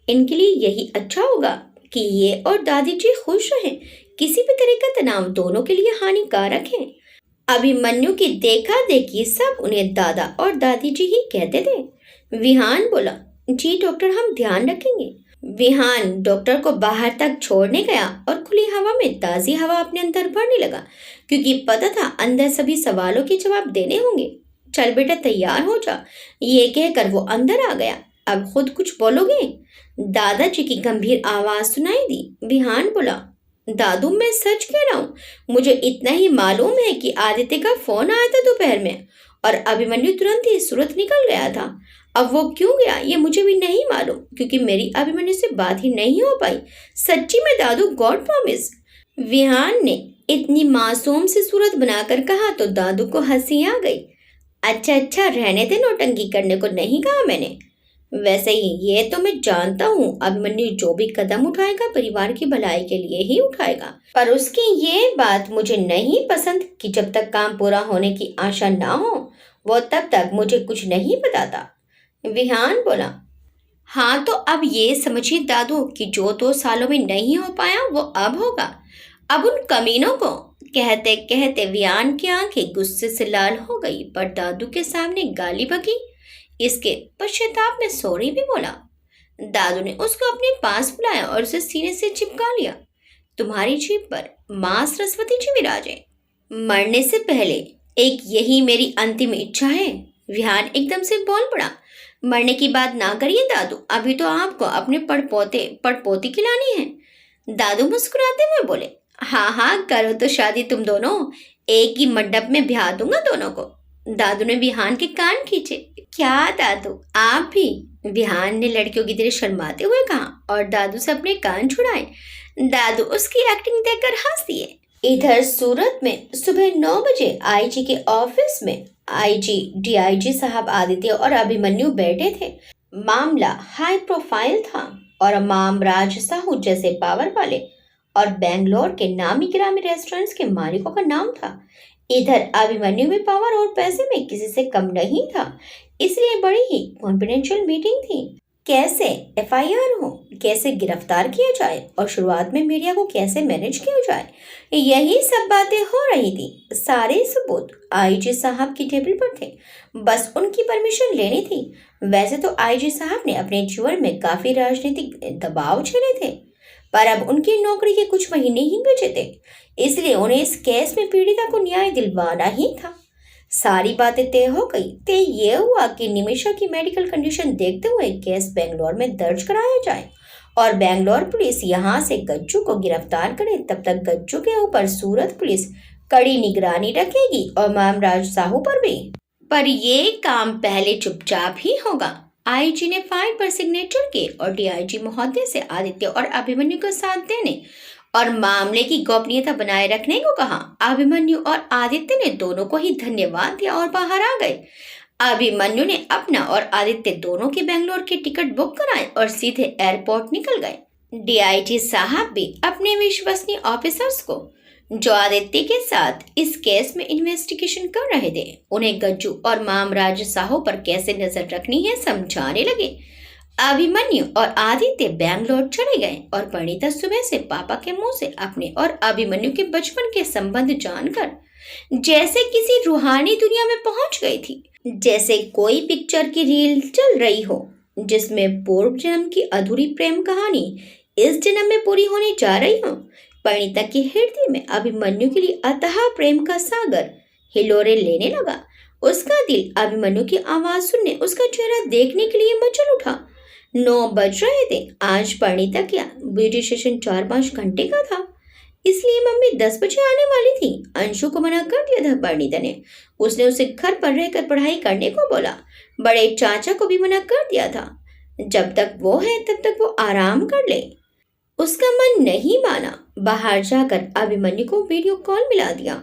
Speaker 1: इनके लिए यही अच्छा होगा कि ये और दादी जी खुश रहें। किसी भी तरह का तनाव दोनों के लिए हानिकारक है। अभिमन्यु की देखा देखी सब उन्हें दादा और दादी जी ही कहते थे। विहान बोला, जी डॉक्टर, हम ध्यान रखेंगे। विहान डॉक्टर को बाहर तक छोड़ने गया और खुली हवा में ताज़ी हवा अपने अंदर भरने लगा, क्योंकि पता था अंदर सभी सवालों के जवाब देने होंगे। चल बेटा तैयार हो जा, ये कहकर वो अंदर आ गया। अब खुद कुछ बोलोगे? दादाजी की गंभीर आवाज सुनाई दी। विहान बोला, दादू मैं सच कह रहा हूँ, मुझे इतना ही मालूम है कि आदित्य का फोन आया था दोपहर में और अभिमन्यु तुरंत ही सूरत निकल गया था। अब वो क्यों गया ये मुझे भी नहीं मालूम, क्योंकि मेरी अभिमन्यु से बात ही नहीं हो पाई। सच्ची में दादू, गॉड प्रॉमिस। विहान ने इतनी मासूम सी सूरत बनाकर कहा तो दादू को हंसी आ गई। अच्छा अच्छा, रहने दे, नौटंकी करने को नहीं कहा मैंने। वैसे ही ये तो मैं जानता हूँ, अभिमन्यु जो भी कदम उठाएगा परिवार की भलाई के लिए ही उठाएगा, पर उसकी ये बात मुझे नहीं पसंद कि जब तक काम पूरा होने की आशा ना हो वो तब तक मुझे कुछ नहीं बताता। विहान बोला, हाँ तो अब ये समझिए दादू कि जो 2 सालों में नहीं हो पाया वो अब होगा। अब उन कमीनों को, कहते कहते विहान की आंखें गुस्से से लाल हो गई, पर दादू के सामने गाली बकी। इसके पश्चाताप में सॉरी भी बोला। दादू ने उसको अपने पास बुलाया और उसे सीने से चिपका लिया। तुम्हारी जीभ पर मां सरस्वती जी विराजे। मरने से पहले एक यही मेरी अंतिम इच्छा है। विहान एकदम से बोल पड़ा। मरने की बात ना करिए दादू, अभी तो आपको अपने पड़पोती खिलानी है। दादू मुस्कुराते हुए बोले, हाँ हाँ करो तो शादी तुम दोनों, एक ही मंडप में ब्याह दूंगा दोनों को। दादू ने विहान के कान खींचे। क्या दादू, आप भी? विहान ने लड़कियों की तरह शर्माते हुए कहा और दादू से अपने कान छुड़ाए। दादू उसकी एक्टिंग देखकर हंस दिए। इधर सूरत में सुबह 9 बजे आईजी के ऑफिस में आईजी डीआईजी साहब आदित्य और अभिमन्यु बैठे थे। मामला हाई प्रोफाइल था और मामराज साहू जैसे पावर वाले और बेंगलोर के नामी गिरामी रेस्टोरेंट्स के मालिकों का नाम था। इधर अभिमन्यु में पावर और पैसे में किसी से कम नहीं था, इसलिए बड़ी ही कॉन्फिडेंशियल मीटिंग थी। कैसे एफआईआर हो, कैसे गिरफ्तार किया जाए और शुरुआत में मीडिया को कैसे मैनेज किया जाए, यही सब बातें हो रही थी। सारे सबूत आईजी साहब की टेबल पर थे, बस उनकी परमिशन लेनी थी। वैसे तो आईजी साहब ने अपने जीवन में काफी राजनीतिक दबाव झेले थे, पर अब उनकी नौकरी के कुछ महीने ही बचे थे, इसलिए उन्हें इस केस में पीड़िता को न्याय दिलवाना ही था। सारी बातें तय हो गई। तय ये हुआ कि निमिषा की मेडिकल कंडीशन देखते हुए केस बेंगलोर में दर्ज कराया जाए और बेंगलोर पुलिस यहाँ से गज्जू को गिरफ्तार करे। तब तक गज्जू के ऊपर सूरत पुलिस कड़ी निगरानी रखेगी और मामराज साहू पर भी। पर ये काम पहले चुपचाप ही होगा। आईजी ने फाइल पर सिग्नेचर किए और डीआईजी महोदय से आदित्य और अभिमन्यु को साथ देने और मामले की गोपनीयता बनाए रखने को कहा। अभिमन्यु और आदित्य ने दोनों को ही धन्यवाद दिया और बाहर आ गए। अभिमन्यु ने अपना और आदित्य दोनों के बेंगलोर के टिकट बुक कराए और सीधे एयरपोर्ट निकल गए। डीआईजी साहब भी अपने विश्वसनीय ऑफिसर्स को, जो आदित्य के साथ इस केस में इन्वेस्टिगेशन कर रहे थे, उन्हें गज्जू और मामराज साहू पर कैसे नजर रखनी है समझाने लगे। अभिमन्यु और आदित्य बैंगलोर चले गए और परिणीता सुबह से पापा के मुंह से अपने और अभिमन्यु के बचपन के संबंध जानकर जैसे किसी रूहानी दुनिया में पहुंच गई थी। जैसे कोई पिक्चर की रील चल रही हो जिसमें पूर्व जन्म की अधूरी प्रेम कहानी इस जन्म में पूरी होने जा रही हो। परिणीता के हृदय में अभिमन्यु के लिए अथाह प्रेम का सागर हिलोरे लेने लगा। उसका दिल अभिमन्यु की आवाज सुनने, उसका चेहरा देखने के लिए मचल उठा। 9 बज रहे थे। आज परिणीता का ब्यूटी सेशन 4-5 घंटे का था, इसलिए मम्मी 10 बजे आने वाली थी। अंशु को मना कर दिया था परिणीता ने। उसने उसे घर पर रहकर पढ़ाई करने को बोला। बड़े चाचा को भी मना कर दिया था, जब तक वो है तब तक वो आराम कर ले। उसका मन नहीं माना। बाहर जाकर अभिमन्यु को वीडियो कॉल मिला दिया।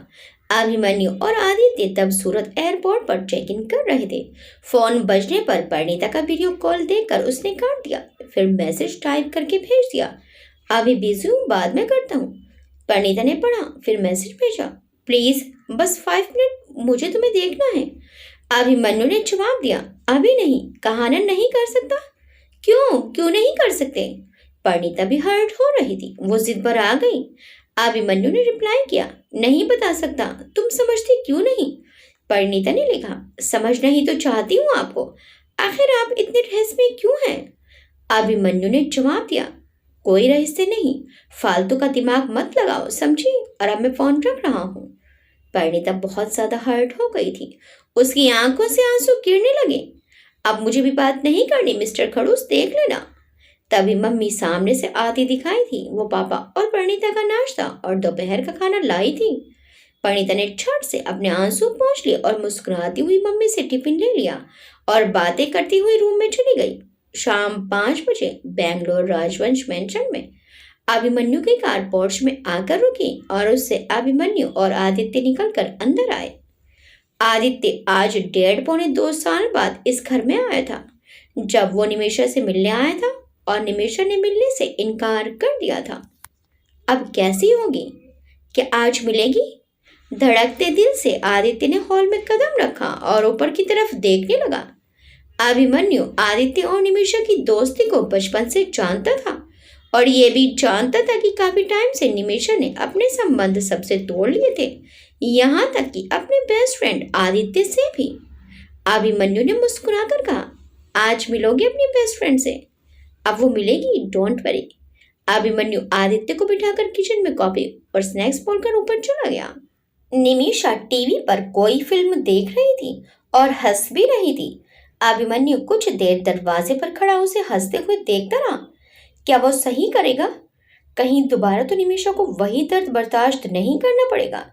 Speaker 1: अभिमन्यु और आदित्य तब सूरत एयरपोर्ट पर चेक इन कर रहे थे। फोन बजने पर परिणीता का वीडियो कॉल देखकर उसने काट दिया, फिर मैसेज टाइप करके भेज दिया, अभी बिजी हूँ, बाद में करता हूँ। परिणीता ने पढ़ा, फिर मैसेज भेजा, प्लीज बस 5 मिनट, मुझे तुम्हें देखना है। अभिमन्यु ने जवाब दिया, अभी नहीं, कहाना नहीं कर सकता। क्यों नहीं कर सकते? परिणीता भी हर्ट हो रही थी, वो जिद पर आ गई। अभिमन्यु ने रिप्लाई किया, नहीं बता सकता, तुम समझती क्यों नहीं? परिणीता ने लिखा, समझना ही तो चाहती हूँ आपको, आखिर आप इतने रहस्य में क्यों हैं? अभिमन्यु ने जवाब दिया, कोई रहस्य नहीं, फालतू का दिमाग मत लगाओ, समझी? और अब मैं फोन रख रहा हूँ। परिणीता बहुत ज्यादा हर्ट हो गई थी, उसकी आंखों से आंसू गिरने लगे। अब मुझे भी बात नहीं करनी मिस्टर खड़ूस, देख लेना। तभी मम्मी सामने से आती दिखाई थी। वो पापा और परिणीता का नाश्ता और दोपहर का खाना लाई थी। परिणीता ने झट से अपने आंसू पोंछ लिए और मुस्कुराती हुई मम्मी से टिफिन ले लिया और बातें करती हुई रूम में चली गई। शाम 5 बजे बैंगलोर राजवंश मैंशन में अभिमन्यु की कार पोर्च में आकर रुकी और उससे अभिमन्यु और आदित्य निकलकर अंदर आए। आदित्य आज 1.5-2 साल बाद इस घर में आया था। जब वो निमेशा से मिलने आया था और निमेशा ने मिलने से इनकार कर दिया था। अब कैसी होगी? क्या आज मिलेगी? धड़कते दिल से आदित्य ने हॉल में कदम रखा और ऊपर की तरफ देखने लगा। अभिमन्यु आदित्य और निमेशा की दोस्ती को बचपन से जानता था और ये भी जानता था कि काफी टाइम से निमेशा ने अपने संबंध सबसे तोड़ लिए थे, यहाँ तक कि अपने बेस्ट फ्रेंड आदित्य से भी। अभिमन्यु ने मुस्कुराकर कहा, आज मिलोगे अपनी बेस्ट फ्रेंड से? अब वो मिलेगी, डोंट वरी। अभिमन्यु आदित्य को बिठाकर किचन में कॉफी और स्नैक्स बोलकर ऊपर चला गया। निमिषा टीवी पर कोई फिल्म देख रही थी और हंस भी रही थी। अभिमन्यु कुछ देर दरवाजे पर खड़ा उसे हंसते हुए देखता रहा। क्या वो सही करेगा? कहीं दोबारा तो निमिषा को वही दर्द बर्दाश्त नहीं करना पड़ेगा।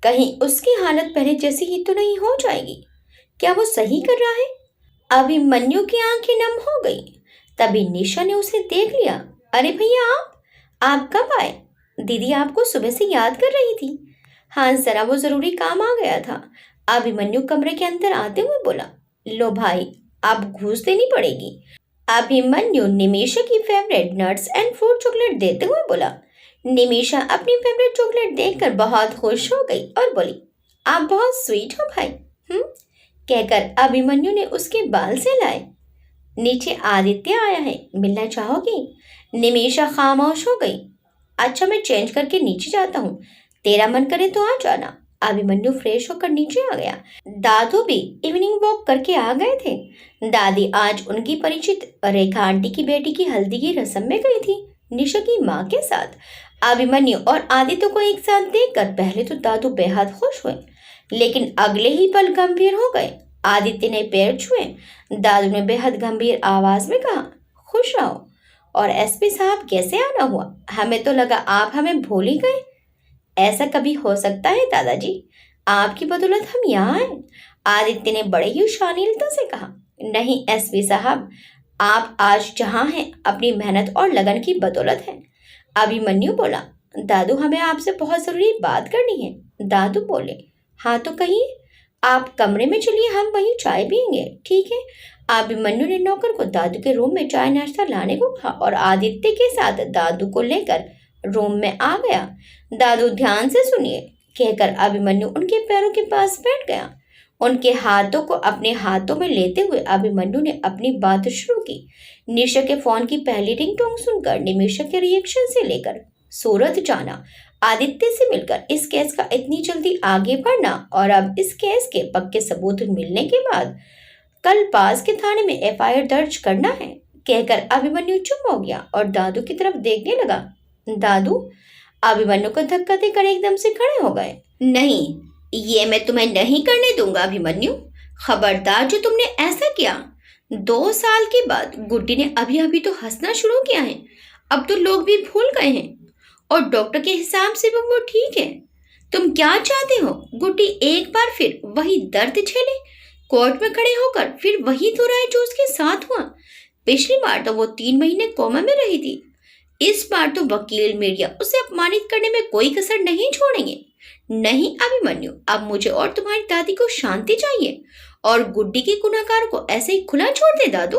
Speaker 1: कहीं उसकी हालत पहले जैसी ही तो नहीं हो जाएगी। क्या वो सही कर रहा है? अभिमन्यु की आंखें नम हो गई। तभी निशा ने उसे देख लिया। अरे भैया, आप कब आए? दीदी आपको सुबह से याद कर रही थी। हाँ, जरा वो जरूरी काम आ गया था। अभिमन्यु कमरे के अंदर आते हुए बोला। लो भाई, आप घूस देनी पड़ेगी। अभिमन्यु निमिषा की favourite nuts and fruit chocolate देते हुए बोला। निमिषा अपनी फेवरेट चॉकलेट देखकर बहुत खुश हो गई और बोली, आप बहुत स्वीट हो भाई। कहकर अभिमन्यु ने उसके बाल सहलाए। नीचे आदित्य आया है, मिलना चाहोगी? निमिषा खामोश हो गई। अच्छा, मैं चेंज करके नीचे जाता हूँ, तेरा मन करे तो आ जाना। अभिमन्यु फ्रेश होकर नीचे आ गया। दादू भी इवनिंग वॉक करके आ गए थे। दादी आज उनकी परिचित रेखा आंटी की बेटी की हल्दी की रस्म में गई थी, निशा की माँ के साथ। अभिमन्यु और आदित्य को एक साथ देखकर पहले तो दादू बेहद खुश हुए, लेकिन अगले ही पल गंभीर हो गए। आदित्य ने पैर छुए। दादू ने बेहद गंभीर आवाज में कहा, खुश रहो। और एसपी साहब कैसे आना हुआ? हमें तो लगा आप हमें भूल ही गए। ऐसा कभी हो सकता है दादाजी? आपकी बदौलत हम यहाँ आए। आदित्य ने बड़े ही शालीनता से कहा। नहीं एसपी साहब, आप आज जहाँ हैं अपनी मेहनत और लगन की बदौलत है। अभिमन्यु बोला। दादू, हमें आपसे बहुत जरूरी बात करनी है। दादू बोले। हाँ तो कहिए। आप कमरे में चलिए, हम वहीं चाय पियेंगे, ठीक है? अभिमन्यु ने नौकर को दादू के रूम में चाय नाश्ता लाने को कहा और आदित्य के साथ दादू को लेकर रूम में आ गया। दादू, ध्यान से सुनिए, कहकर अभिमन्यु उनके पैरों के पास बैठ गया। उनके हाथों को अपने हाथों में लेते हुए अभिमन्यु ने अपनी बात शुरू की। निशा के फोन की पहली रिंगटोन सुनकर निमिषा के रिएक्शन से लेकर सूरत जाना, आदित्य से मिलकर इस केस का इतनी जल्दी आगे बढ़ना और अब इस केस के पक्के सबूत मिलने के बाद कल पास के थाने में एफआईआर दर्ज करना है, कहकर अभिमन्यु चुप हो गया और दादू की तरफ देखने लगा। दादू अभिमन्यु को धक्का देकर एकदम से खड़े हो गए। नहीं, ये मैं तुम्हें नहीं करने दूंगा अभिमन्यु। खबरदार जो तुमने ऐसा किया। 2 साल के बाद गुड्डी ने अभी अभी तो हंसना शुरू किया है, अब तो लोग भी भूल गए हैं और डॉक्टर के हिसाब से भी वो ठीक है। तुम क्या चाहते हो? गुड्डी एक बार फिर वही दर्द झेले, कोर्ट में खड़े होकर फिर वही दोहराए जो उसके साथ हुआ। पिछली बार तो वो 3 महीने कोमा में रही थी, इस बार तो वकील मीडिया उसे अपमानित करने में कोई कसर नहीं छोड़ेंगे। नहीं अभिमन्यु, अब मुझे और तुम्हारी दादी को शांति चाहिए और गुड्डी के गुनहगार को ऐसे ही खुला छोड़ दे दादू।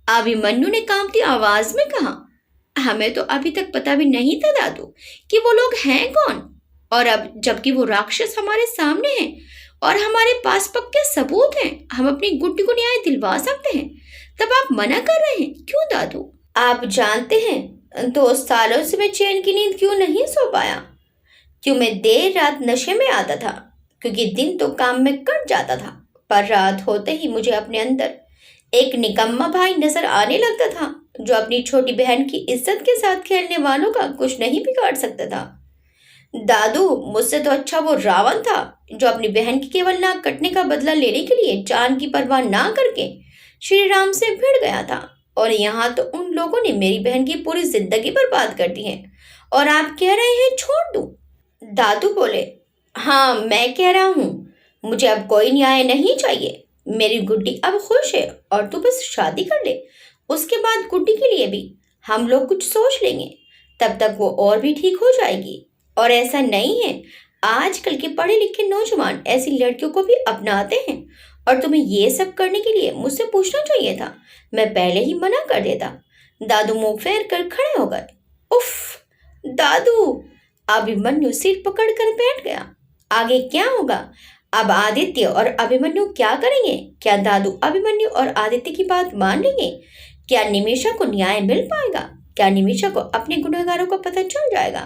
Speaker 1: अभिमन्यु ने कांपती आवाज में कहा। हमें तो अभी तक पता भी नहीं था दादू कि वो लोग हैं कौन, और अब जबकि वो राक्षस हमारे सामने हैं और हमारे पास पक्के सबूत हैं, हम अपनी गुड्डी को न्याय दिलवा सकते हैं, तब आप मना कर रहे हैं क्यों दादू? आप जानते हैं 2 सालों से मैं चैन की नींद क्यों नहीं सो पाया? क्यों मैं देर रात नशे में आता था? क्योंकि दिन तो काम में कट जाता था, पर रात होते ही मुझे अपने अंदर एक निकम्मा भाई नजर आने लगता था जो अपनी छोटी बहन की इज्जत के साथ खेलने वालों का कुछ नहीं बिगाड़ सकता था। दादू, मुझसे तो अच्छा वो रावण था जो अपनी बहन की केवल नाक कटने का बदला लेने के लिए जान की परवाह ना करके श्री राम से भिड़ गया था, और यहाँ तो उन लोगों ने मेरी बहन की पूरी जिंदगी बर्बाद कर दी है और आप कह रहे हैं छोड़ दूं? दादू बोले, हाँ मैं कह रहा हूँ, मुझे अब कोई न्याय नहीं चाहिए। मेरी गुड्डी अब खुश है और तू बस शादी कर ले, उसके बाद गुड्डी के लिए भी हम लोग कुछ सोच लेंगे, तब तक वो और भी ठीक हो जाएगी। और ऐसा नहीं है, आजकल के पढ़े लिखे नौजवान ऐसी लड़कियों को भी अपनाते हैं, और तुम्हें ये सब करने के लिए मुझसे पूछना चाहिए था, मैं पहले ही मना कर देता। दादू मुंह फेर कर खड़े हो गए। उफ दादू! अभिमन्यु सिर पकड़ कर बैठ गया। आगे क्या होगा? अब आदित्य और अभिमन्यु क्या करेंगे? क्या दादू अभिमन्यु और आदित्य की बात मान लेंगे? क्या निमिषा को न्याय मिल पाएगा? क्या निमिषा को अपने गुनहगारों का पता चल जाएगा?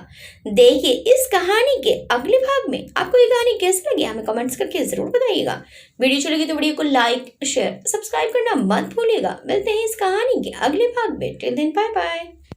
Speaker 1: देखिए इस कहानी के अगले भाग में आपको ये कहानी कैसी लगी हमें कमेंट्स करके जरूर बताइएगा। वीडियो अच्छी लगी तो वीडियो को लाइक शेयर सब्सक्राइब करना मत भूलिएगा। मिलते हैं इस कहानी के अगले भाग में। Till then bye bye.